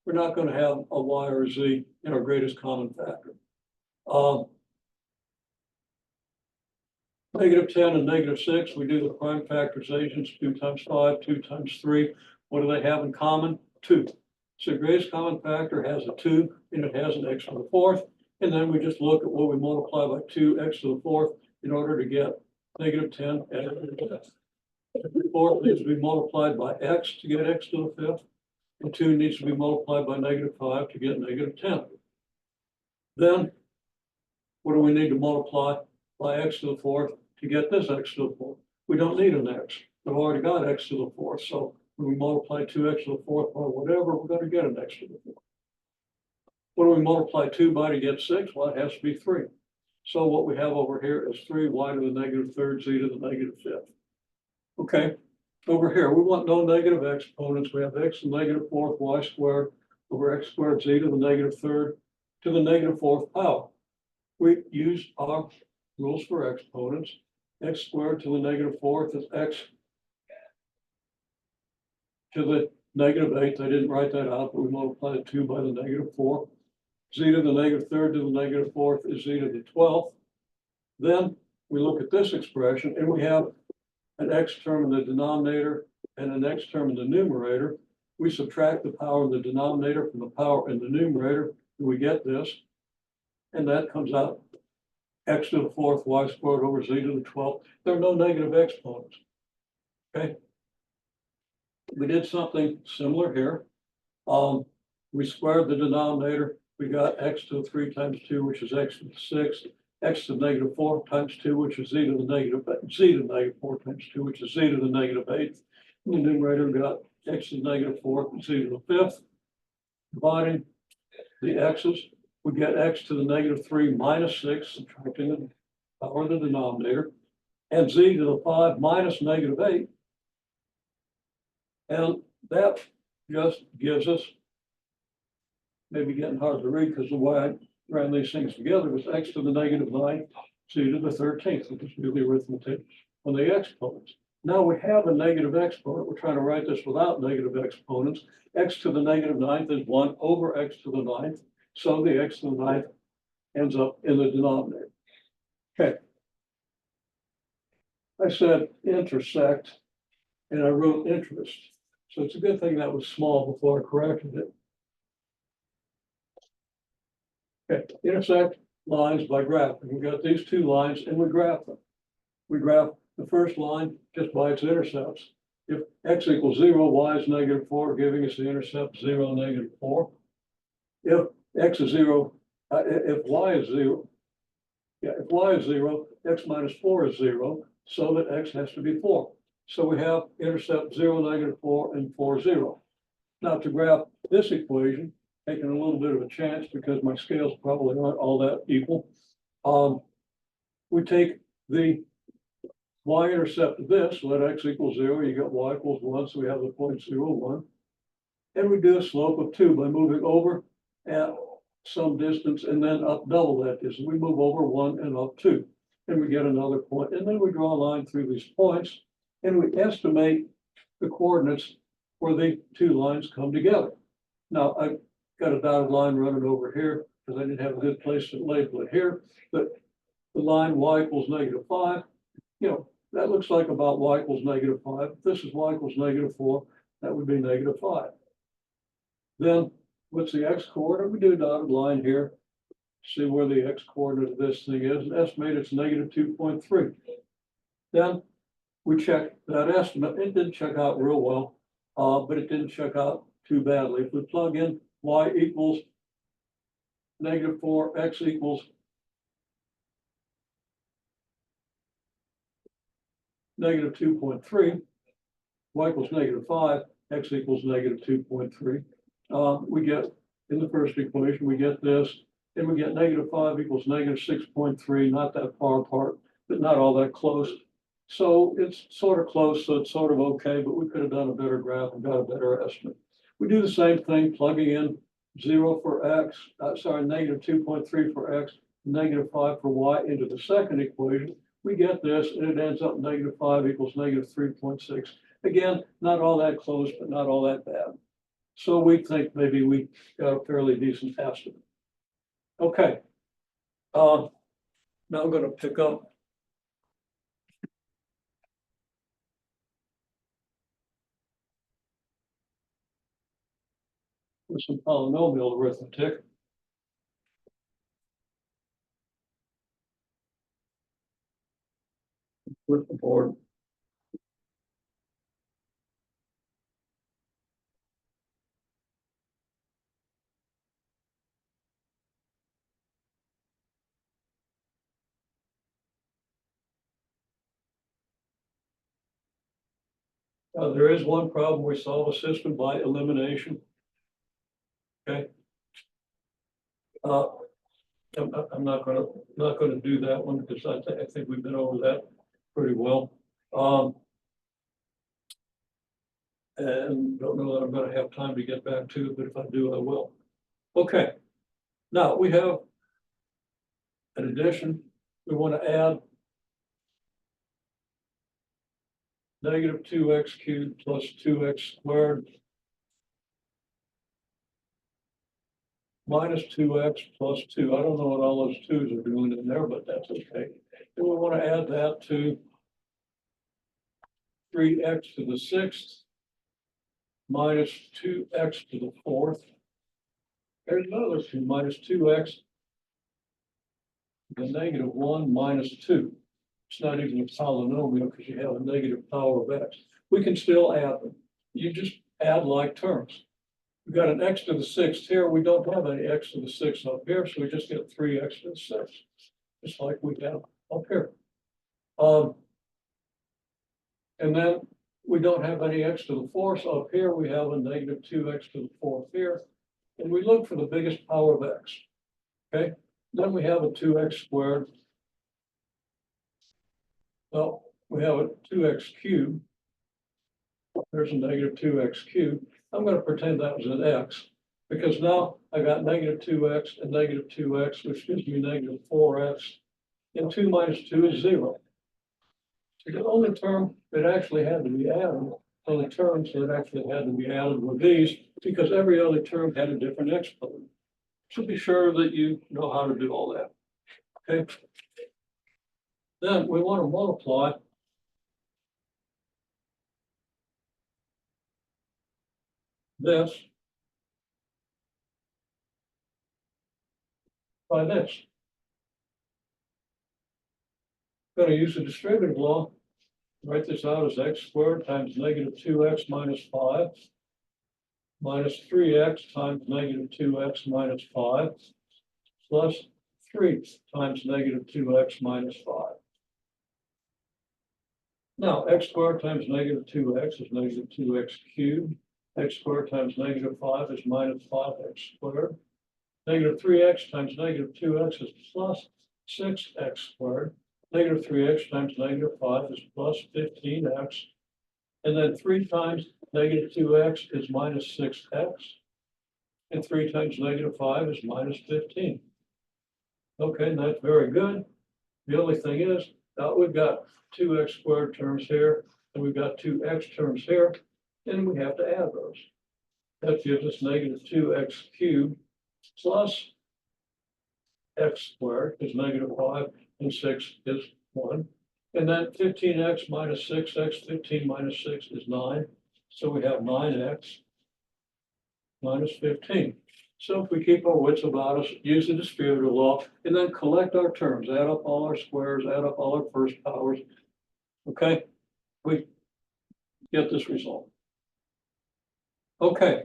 we're not going to have a y or a z in our greatest common factor. -10 and -6, we do the prime factorizations, 2 times 5, 2 times 3. What do they have in common? 2. So greatest common factor has a 2 and it has an x to the 4th. And then we just look at what we multiply by 2x to the 4th in order to get -10 and the 4th needs to be multiplied by x to get x to the 5th. And 2 needs to be multiplied by -5 to get -10. Then what do we need to multiply by x to the 4th to get this x to the 4th? We don't need an x. We've already got x to the 4th. So when we multiply 2x to the 4th by whatever, we're going to get an x to the 4th. What do we multiply 2 by to get 6? Well, it has to be 3. So what we have over here is 3y to the -3rd, z to the -5th. Okay, over here, we want no negative exponents. We have x to the negative fourth y squared over x squared z to the negative third to the negative fourth power. We use our rules for exponents. X squared to the negative fourth is x to the negative eighth. I didn't write that out, but we multiplied 2 by the negative 4. Z to the negative third to the negative fourth is z to the 12th. Then we look at this expression and we have an x term in the denominator and an x term in the numerator. We subtract the power in the denominator from the power in the numerator, and we get this. And that comes out x to the fourth y squared over z to the 12th. There are no negative exponents. Okay. We did something similar here. We squared the denominator. We got x to the 3 times 2, which is x to the 6. X to the negative 4 times 2, which is z to the negative 4 times 2, which is z to the negative 8th. In the numerator, we got x to the negative 4, z to the 5th. Dividing the x's, we get x to the negative 3 minus 6, subtracting the power of the denominator, and z to the 5 minus negative 8. And that just gives us, maybe getting hard to read because the way I ran these things together was x to the negative 9, z to the 13th, which is really arithmetic on the exponents. Now we have a negative exponent. We're trying to write this without negative exponents. X to the negative 9th is 1 over x to the 9th. So the x to the 9th ends up in the denominator. Okay. I said intersect and I wrote interest. So it's a good thing that was small before I corrected it. Okay, intersect lines by graphing. We got these two lines and we graph them. We graph the first line just by its intercepts. If x equals 0, y is negative 4, giving us the intercept 0, negative 4. If x is 0, if y is 0, if y is 0, x minus 4 is 0, so that x has to be 4. So we have intercept 0, negative 4, and 4, 0. Now to graph this equation, taking a little bit of a chance because my scales probably aren't all that equal. We take the y-intercept of this, let x equals 0, you got y equals 1, so we have the 0.01. And we do a slope of 2 by moving over at some distance and then up double that distance. We move over 1 and up 2, and we get another point. And then we draw a line through these points, and we estimate the coordinates where the two lines come together. Now, I've got a dotted line running over here because I didn't have a good place to label it here, but the line y equals negative 5, that looks like about y equals negative 5. If this is y equals negative 4, that would be negative 5. Then what's the x coordinate? We do a dotted line here, see where the x coordinate of this thing is, and estimate it's negative 2.3. Then we check that estimate. It didn't check out real well, but it didn't check out too badly. If we plug in y equals negative 4, x equals negative 2.3, y equals negative 5, x equals negative 2.3. We get, in the first equation, we get this, and we get negative 5 equals negative 6.3, not that far apart, but not all that close. So it's sort of close, so it's sort of okay, but we could have done a better graph and got a better estimate. We do the same thing, plugging in 0 for x, negative 2.3 for x, negative 5 for y into the second equation. We get this, and it ends up negative 5 equals negative 3.6. Again, not all that close, but not all that bad. So we think maybe we got a fairly decent estimate. Okay. Now I'm going to pick up with some polynomial arithmetic. With the board. There is one problem. We solve a system by elimination. Okay. I'm not going to do that one because I think we've been over that pretty well. And don't know that I'm gonna have time to get back to it, but if I do, I will. Okay, now we have an addition, we want to add negative 2x cubed plus 2x squared minus 2x plus 2. I don't know what all those 2's are doing in there, but that's okay. And we want to add that to 3x to the 6th minus 2x to the 4th. There's another 2 minus 2x to the negative 1 minus 2. It's not even a polynomial because you have a negative power of x. We can still add them. You just add like terms. We've got an x to the 6th here. We don't have any x to the 6th up here, so we just get 3x to the 6th, just like we have up here. And then we don't have any x to the 4th up here. We have a negative 2x to the 4th here. And we look for the biggest power of x. Okay, then we have a 2x squared. Well, we have a 2x cubed. There's a negative 2x cubed. I'm going to pretend that was an x, because now I got negative 2x and negative 2x, which gives me negative 4x, and 2 minus 2 is 0. So the only term that actually had to be added, only terms that actually had to be added were these, because every other term had a different exponent. So be sure that you know how to do all that. Okay. Then we want to multiply this by this. I'm going to use the distributive law. Write this out as x squared times negative 2x minus 5 minus 3x times negative 2x minus 5 plus 3 times negative 2x minus 5. Now, x squared times negative 2x is negative 2x cubed. X squared times negative 5 is minus 5x squared. Negative 3x times negative 2x is plus 6x squared. Negative 3x times negative 5 is plus 15x. And then 3 times negative 2x is minus 6x. And 3 times negative 5 is minus 15. Okay, that's very good. The only thing is, we've got 2x squared terms here, and we've got 2x terms here, and we have to add those. That gives us negative 2x cubed plus x squared is negative 5, and 6 is 1. And then 15x minus 6x, 15 minus 6 is 9. So we have 9x minus 15. So if we keep our wits about us, use the distributive law, and then collect our terms, add up all our squares, add up all our first powers. Okay, we get this result. Okay.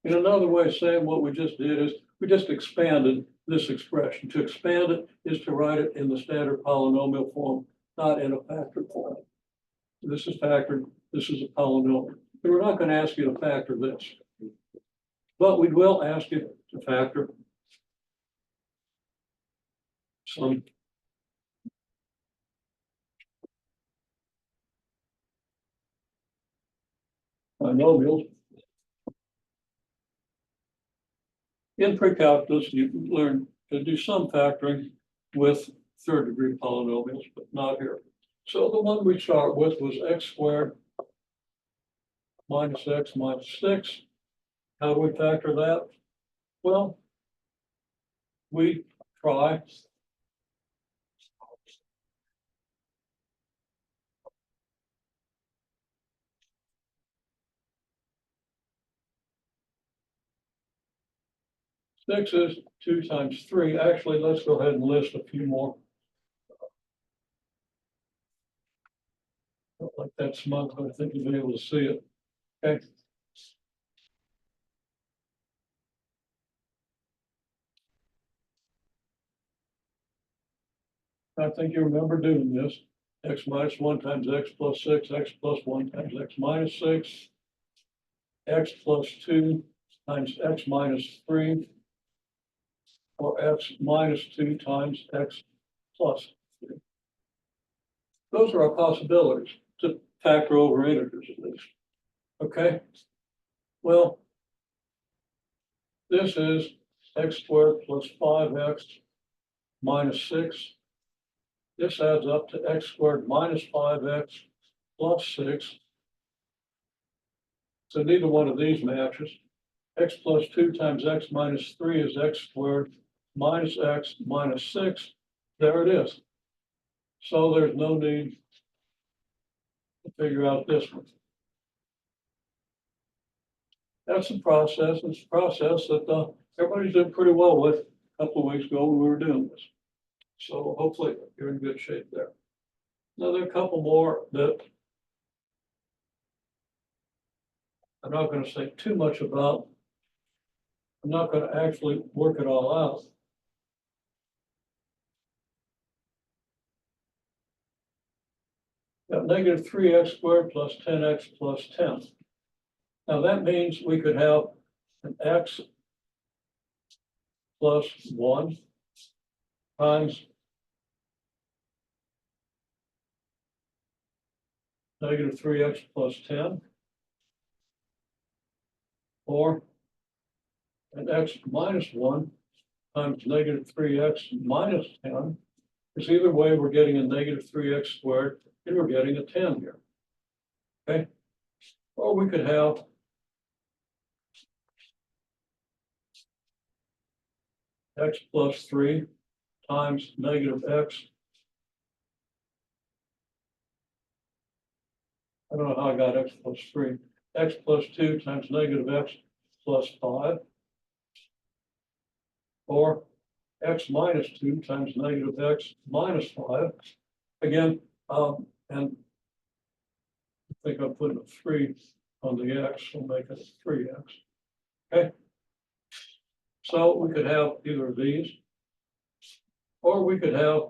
In another way of saying what we just did is we just expanded this expression. To expand it is to write it in the standard polynomial form, not in a factored form. This is factored, this is a polynomial. And we're not going to ask you to factor this, but we will ask you to factor some binomials. In pre-calculus, you learn to do some factoring with third degree polynomials, but not here. So the one we start with was x squared minus x minus 6. How do we factor that? Well, we try six is 2 times 3. Actually, let's go ahead and list a few more. Not like that smug, but I think you'll be able to see it. Okay. I think you remember doing this. X minus 1 times x plus 6, x plus 1 times x minus 6, x plus 2 times x minus 3, or x minus 2 times x plus 3. Those are our possibilities to factor over integers at least. Okay? Well, this is x squared plus 5x minus 6. This adds up to x squared minus 5x plus 6. So neither one of these matches. X plus 2 times x minus 3 is x squared minus x minus 6. There it is. So there's no need to figure out this one. That's the process. It's a process that everybody's did pretty well with a couple of weeks ago when we were doing this. So hopefully you're in good shape there. Now there are a couple more that I'm not going to say too much about. I'm not going to actually work it all out. Got negative 3x squared plus 10x plus 10. Now that means we could have an x plus 1 times negative 3x plus 10, or an x minus 1 times negative 3x minus 10. Because either way, we're getting a negative 3x squared, and we're getting a 10 here. Okay? Or we could have x plus 3 times negative x. I don't know how I got x plus 3. X plus 2 times negative x plus 5. Or x minus 2 times negative x minus 5. Again, and I think I'm putting a 3 on the x, so make it a 3x. Okay. So we could have either of these, or we could have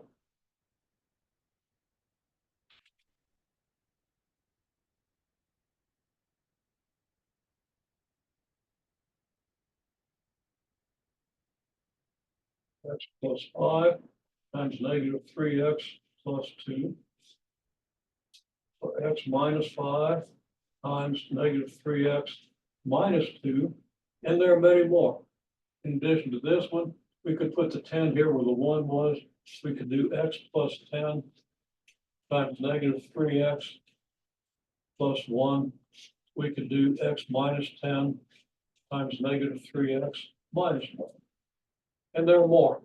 x plus 5 times negative 3x plus 2, or x minus 5 times negative 3x minus 2, and there are many more. In addition to this one, we could put the 10 here where the 1 was. We could do x plus 10 times negative 3x plus 1. We could do x minus 10 times negative 3x minus 1. And there are more.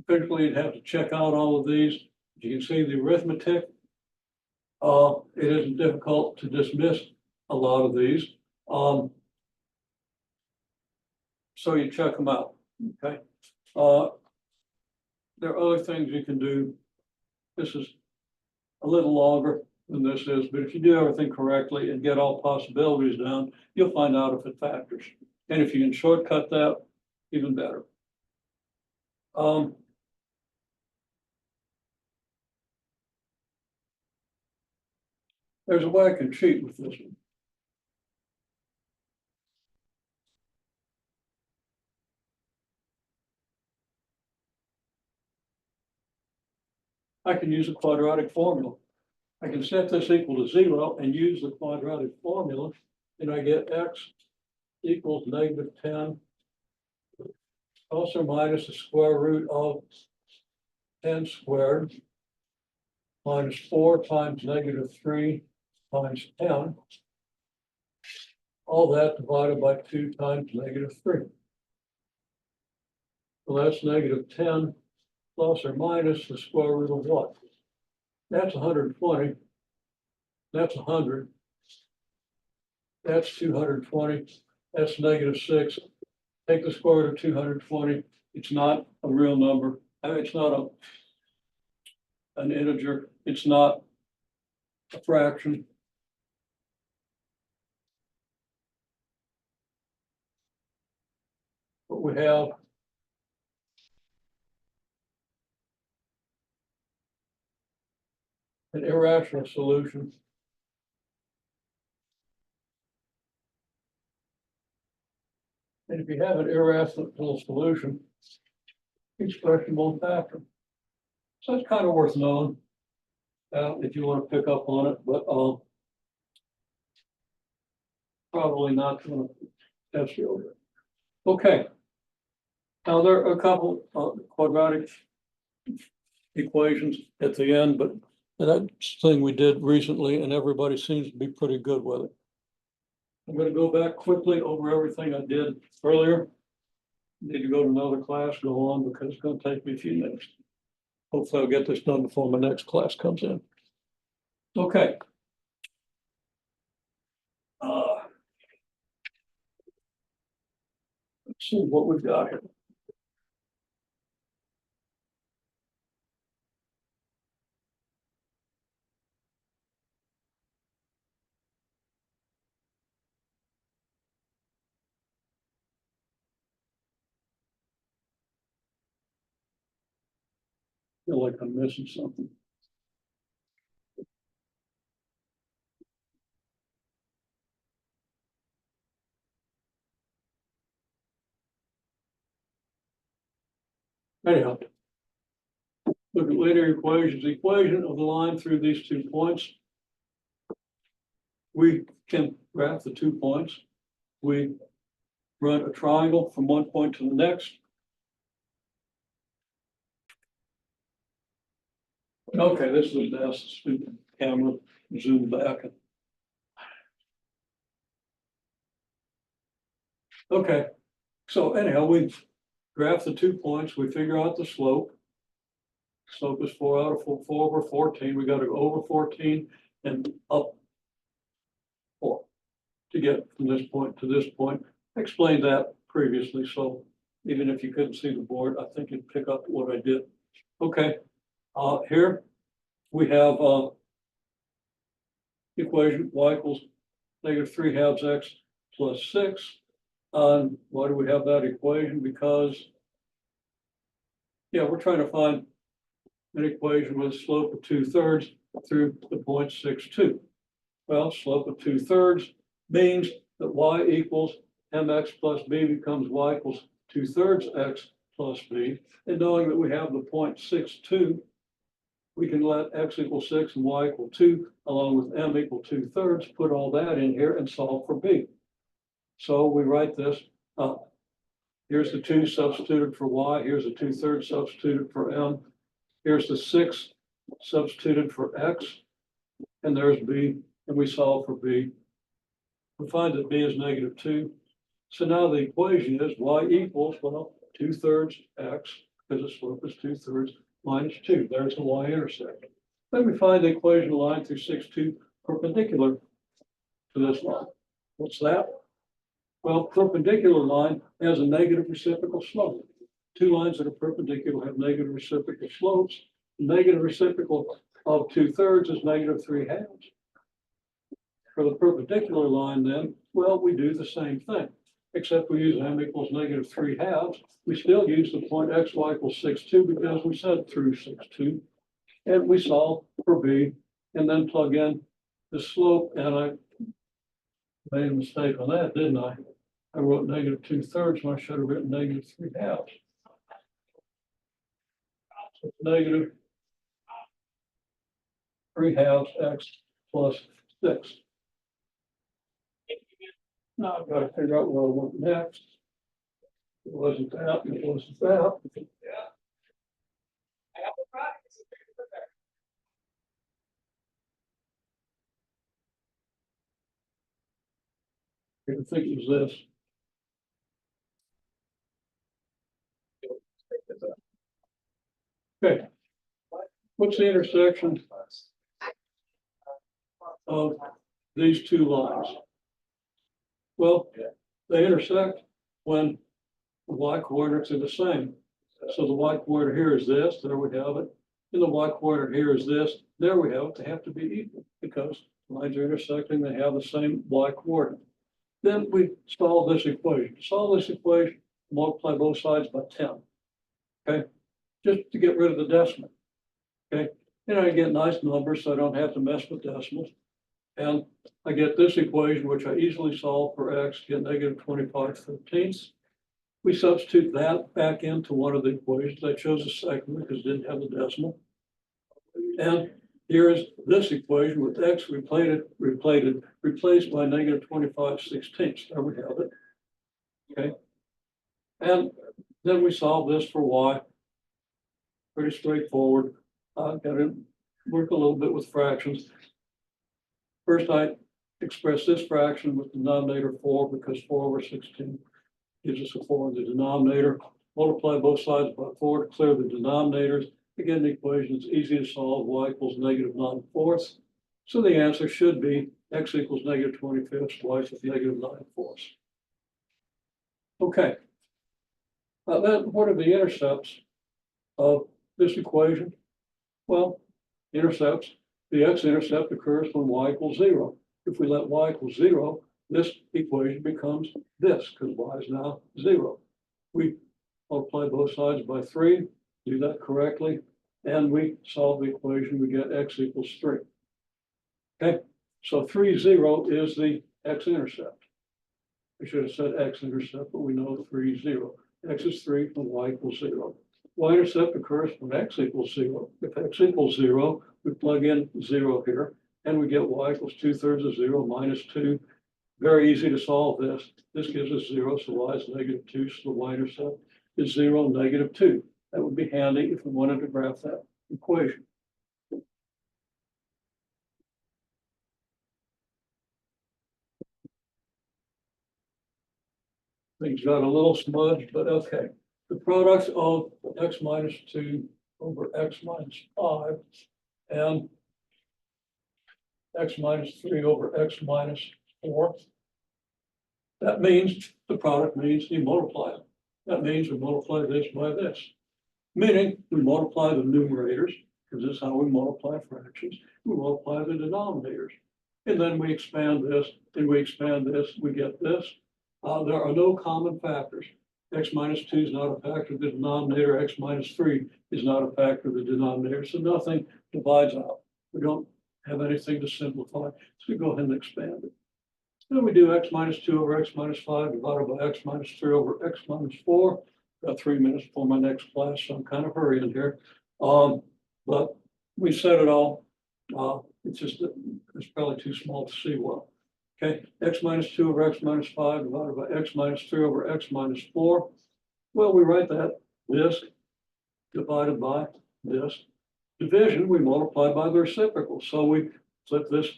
Typically, you'd have to check out all of these. You can see the arithmetic. It isn't difficult to dismiss a lot of these. So you check them out, okay? There are other things you can do. This is a little longer than this is, but if you do everything correctly and get all possibilities down, you'll find out if it factors. And if you can shortcut that, even better. There's a way I can cheat with this one. I can use a quadratic formula. I can set this equal to 0 and use the quadratic formula, and I get x equals negative 10 plus or minus the square root of 10 squared minus 4 times negative 3 times 10. All that divided by 2 times negative 3. So that's negative 10 plus or minus the square root of what? That's 120. That's 100. That's 220. That's negative 6. Take the square root of 220. It's not a real number. It's not an integer. It's not a fraction. But we have an irrational solution. And if you have an irrational solution, expression won't factor. So it's kind of worth knowing, if you want to pick up on it, but, probably not going to test you over it. Okay. Now, there are a couple quadratic equations at the end, but that's the thing we did recently, and everybody seems to be pretty good with it. I'm going to go back quickly over everything I did earlier. Need to go to another class, go on, because it's going to take me a few minutes. Hopefully I'll get this done before my next class comes in. Okay. Let's see what we've got here. Feel like I'm missing something. Anyhow, look at later equations. The equation of the line through these 2 points. We can graph the 2 points. We run a triangle from one point to the next. Okay, this is the best. Camera zoom back. Okay, so anyhow, we graph the 2 points. We figure out the slope. Slope is 4 out of 4 over 14. We got to go over 14 and up 4 to get from this point to this point. I explained that previously, so even if you couldn't see the board, I think you'd pick up what I did. Okay, here we have equation y equals -3/2 x plus 6. Why do we have that equation? Because, yeah, we're trying to find an equation with a slope of 2/3 through the point 6, 2. Well, slope of 2/3 means that y equals mx plus b becomes y equals 2/3 x plus b. And knowing that we have the point 6, 2, we can let x equal 6 and y equal 2, along with m equal 2/3, put all that in here and solve for b. So we write this up. Here's the 2 substituted for y. Here's the 2/3 substituted for m. Here's the 6 substituted for x. And there's b. And we solve for b. We find that b is -2. So now the equation is y equals, well, 2/3 x, because the slope is 2/3 minus 2. There's the y-intercept. Then we find the equation of line through 6, 2 perpendicular to this line. What's that? Well, perpendicular line has a negative reciprocal slope. 2 lines that are perpendicular have negative reciprocal slopes. The negative reciprocal of 2/3 is -3/2. For the perpendicular line then, well, we do the same thing, except we use m equals -3/2. We still use the point x, y equals 6, 2 because we said through 6, 2. And we solve for b and then plug in the slope. And I made a mistake on that, didn't I? I wrote -2/3 when I should have written -3/2. So it's -3/2 x plus 6. Now I've got to figure out what I want next. It wasn't that, it wasn't that. Yeah. I have the practice. I think it was this. Okay. What's the intersection of these 2 lines? Well, they intersect when the y coordinates are the same. So the y coordinate here is this, there we have it. And the y coordinate here is this, there we have it. They have to be equal because lines are intersecting, they have the same y coordinate. Then we solve this equation. To solve this equation, multiply both sides by 10. Okay, just to get rid of the decimal. Okay, and I get nice numbers, so I don't have to mess with decimals. And I get this equation, which I easily solve for x, get -25/13. We substitute that back into one of the equations. I chose the second because it didn't have the decimal. And here is this equation with x replaced by negative 25/16. There we have it. Okay. And then we solve this for y. Pretty straightforward. Got to work a little bit with fractions. First, I express this fraction with denominator 4 because 4/16 gives us a 4 in the denominator. Multiply both sides by 4 to clear the denominators. Again, the equation is easy to solve. Y equals negative 9/4. So the answer should be x equals negative 25, y is negative 9/4. Okay. Then what are the intercepts of this equation? Well, intercepts, the x-intercept occurs when y equals 0. If we let y equal 0, this equation becomes this because y is now 0. We multiply both sides by 3, do that correctly, and we solve the equation, we get x equals 3. Okay, so 3, 0 is the x-intercept. I should have said x-intercept, but we know 3, 0. X is 3 when y equals 0. Y-intercept occurs when x equals 0. If x equals 0, we plug in 0 here, and we get y equals 2/3 of 0 minus 2. Very easy to solve this. This gives us 0, so y is negative 2, so the y-intercept is 0, negative 2. That would be handy if we wanted to graph that equation. Things got a little smudged, but okay. The product of x minus 2 over x minus 5 and x minus 3 over x minus 4. That means the product means you multiply it. That means we multiply this by this. Meaning we multiply the numerators, because this is how we multiply fractions. We multiply the denominators. And then we expand this, and we expand this, we get this. There are no common factors. X minus 2 is not a factor of the denominator. X minus 3 is not a factor of the denominator. So nothing divides out. We don't have anything to simplify. So we go ahead and expand it. Then we do x minus 2 over x minus 5 divided by x minus 3 over x minus 4. Got 3 minutes for my next class, so I'm kind of hurrying here. But we said it all. It's just that it's probably too small to see well. Okay, x minus 2 over x minus 5 divided by x minus 3 over x minus 4. Well, we write that this divided by this. Division, we multiply by the reciprocal. So we flip this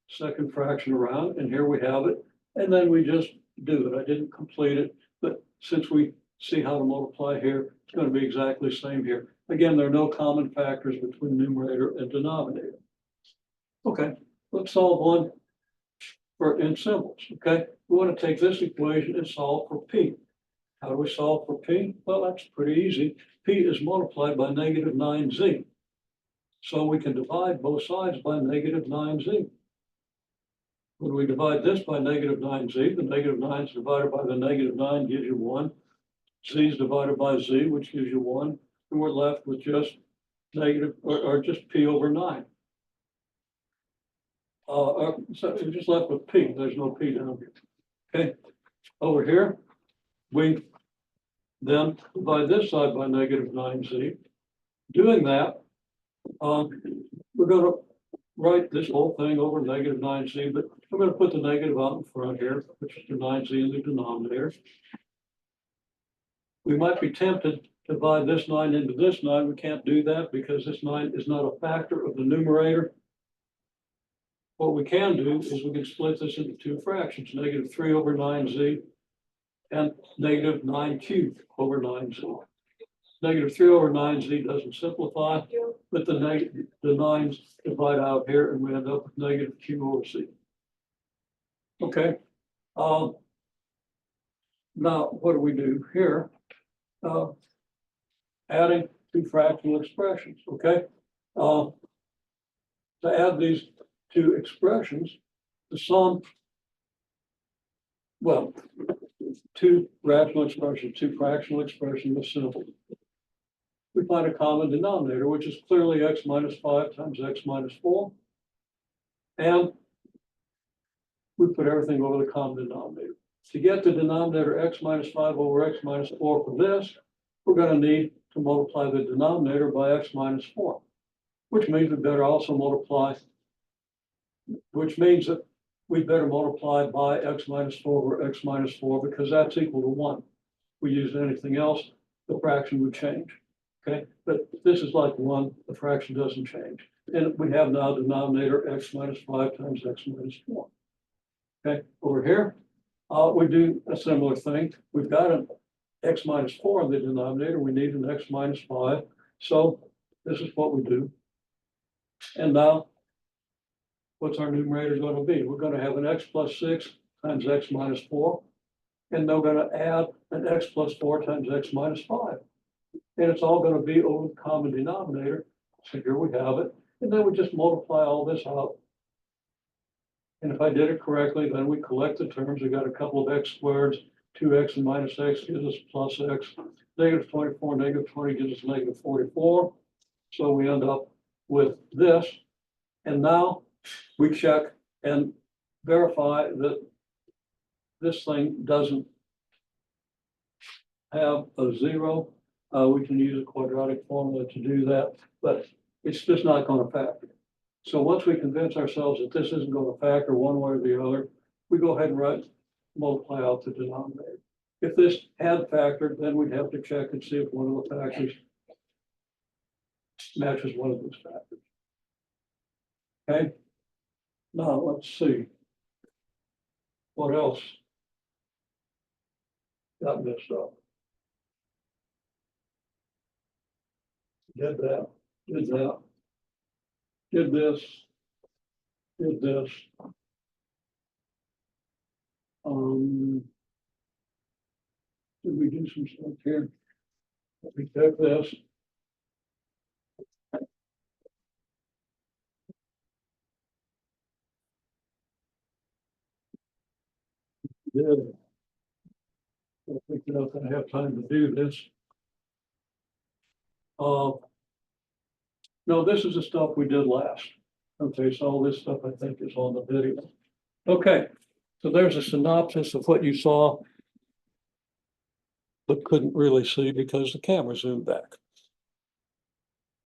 second fraction around, and here we have it. And then we just do it. I didn't complete it, but since we see how to multiply here, it's going to be exactly the same here. Again, there are no common factors between numerator and denominator. Okay, let's solve one in symbols. Okay, we want to take this equation and solve for p. How do we solve for p? Well, that's pretty easy. P is multiplied by negative 9z. So we can divide both sides by negative 9z. When we divide this by negative 9z, the negative 9 is divided by the negative 9 gives you 1. Z is divided by z, which gives you 1. And we're left with just negative, or just p over 9. So we're just left with p. There's no p down here. Okay. Over here, we then divide this side by negative 9z. Doing that, we're going to write this whole thing over negative 9z, but I'm going to put the negative out in front here, which is the 9z in the denominator. We might be tempted to divide this 9 into this 9. We can't do that because this 9 is not a factor of the numerator. What we can do is we can split this into two fractions, negative 3 over 9z and negative 9 cubed over 9z. Negative 3 over 9z doesn't simplify, but the 9's divide out here and we end up with negative q over z. Okay. Now, what do we do here? Adding two fractional expressions, okay? To add these two expressions, the sum, well, two rational expressions, two fractional expressions are simple. We find a common denominator, which is clearly x minus 5 times x minus 4. And we put everything over the common denominator. to get the denominator x minus 5 over x minus 4 for this, we're going to need to multiply the denominator by x minus 4, which means we better also multiply, which means that we better multiply by x minus 4 over x minus 4 because that's equal to 1. If we use anything else, the fraction would change. Okay, but this is like 1, the fraction doesn't change. And we have now denominator x minus 5 times x minus 4. Okay, over here, we do a similar thing. We've got an x minus 4 in the denominator. We need an x minus 5. So this is what we do. And now, what's our numerator going to be? We're going to have an x plus 6 times x minus 4. And they're going to add an x plus 4 times x minus 5. And it's all going to be over the common denominator. So here we have it. And then we just multiply all this out. And if I did it correctly, then we collect the terms. We got a couple of x squareds, 2x and minus x gives us plus x. Negative 24, negative 20 gives us negative 44. So we end up with this. And now we check and verify that this thing doesn't have a 0. We can use a quadratic formula to do that, but it's just not going to factor. So once we convince ourselves that this isn't going to factor one way or the other, we go ahead and multiply out the denominator. If this had factored, then we'd have to check and see if one of the factors matches one of those factors. Okay. Now let's see. What else got messed up? Did that, did that, did this, did this. Did we do some stuff here? Let me check this. Did. I think you're not going to have time to do this. No, this is the stuff we did last. Okay, so all this stuff I think is on the video. Okay, so there's a synopsis of what you saw, but couldn't really see because the camera zoomed back.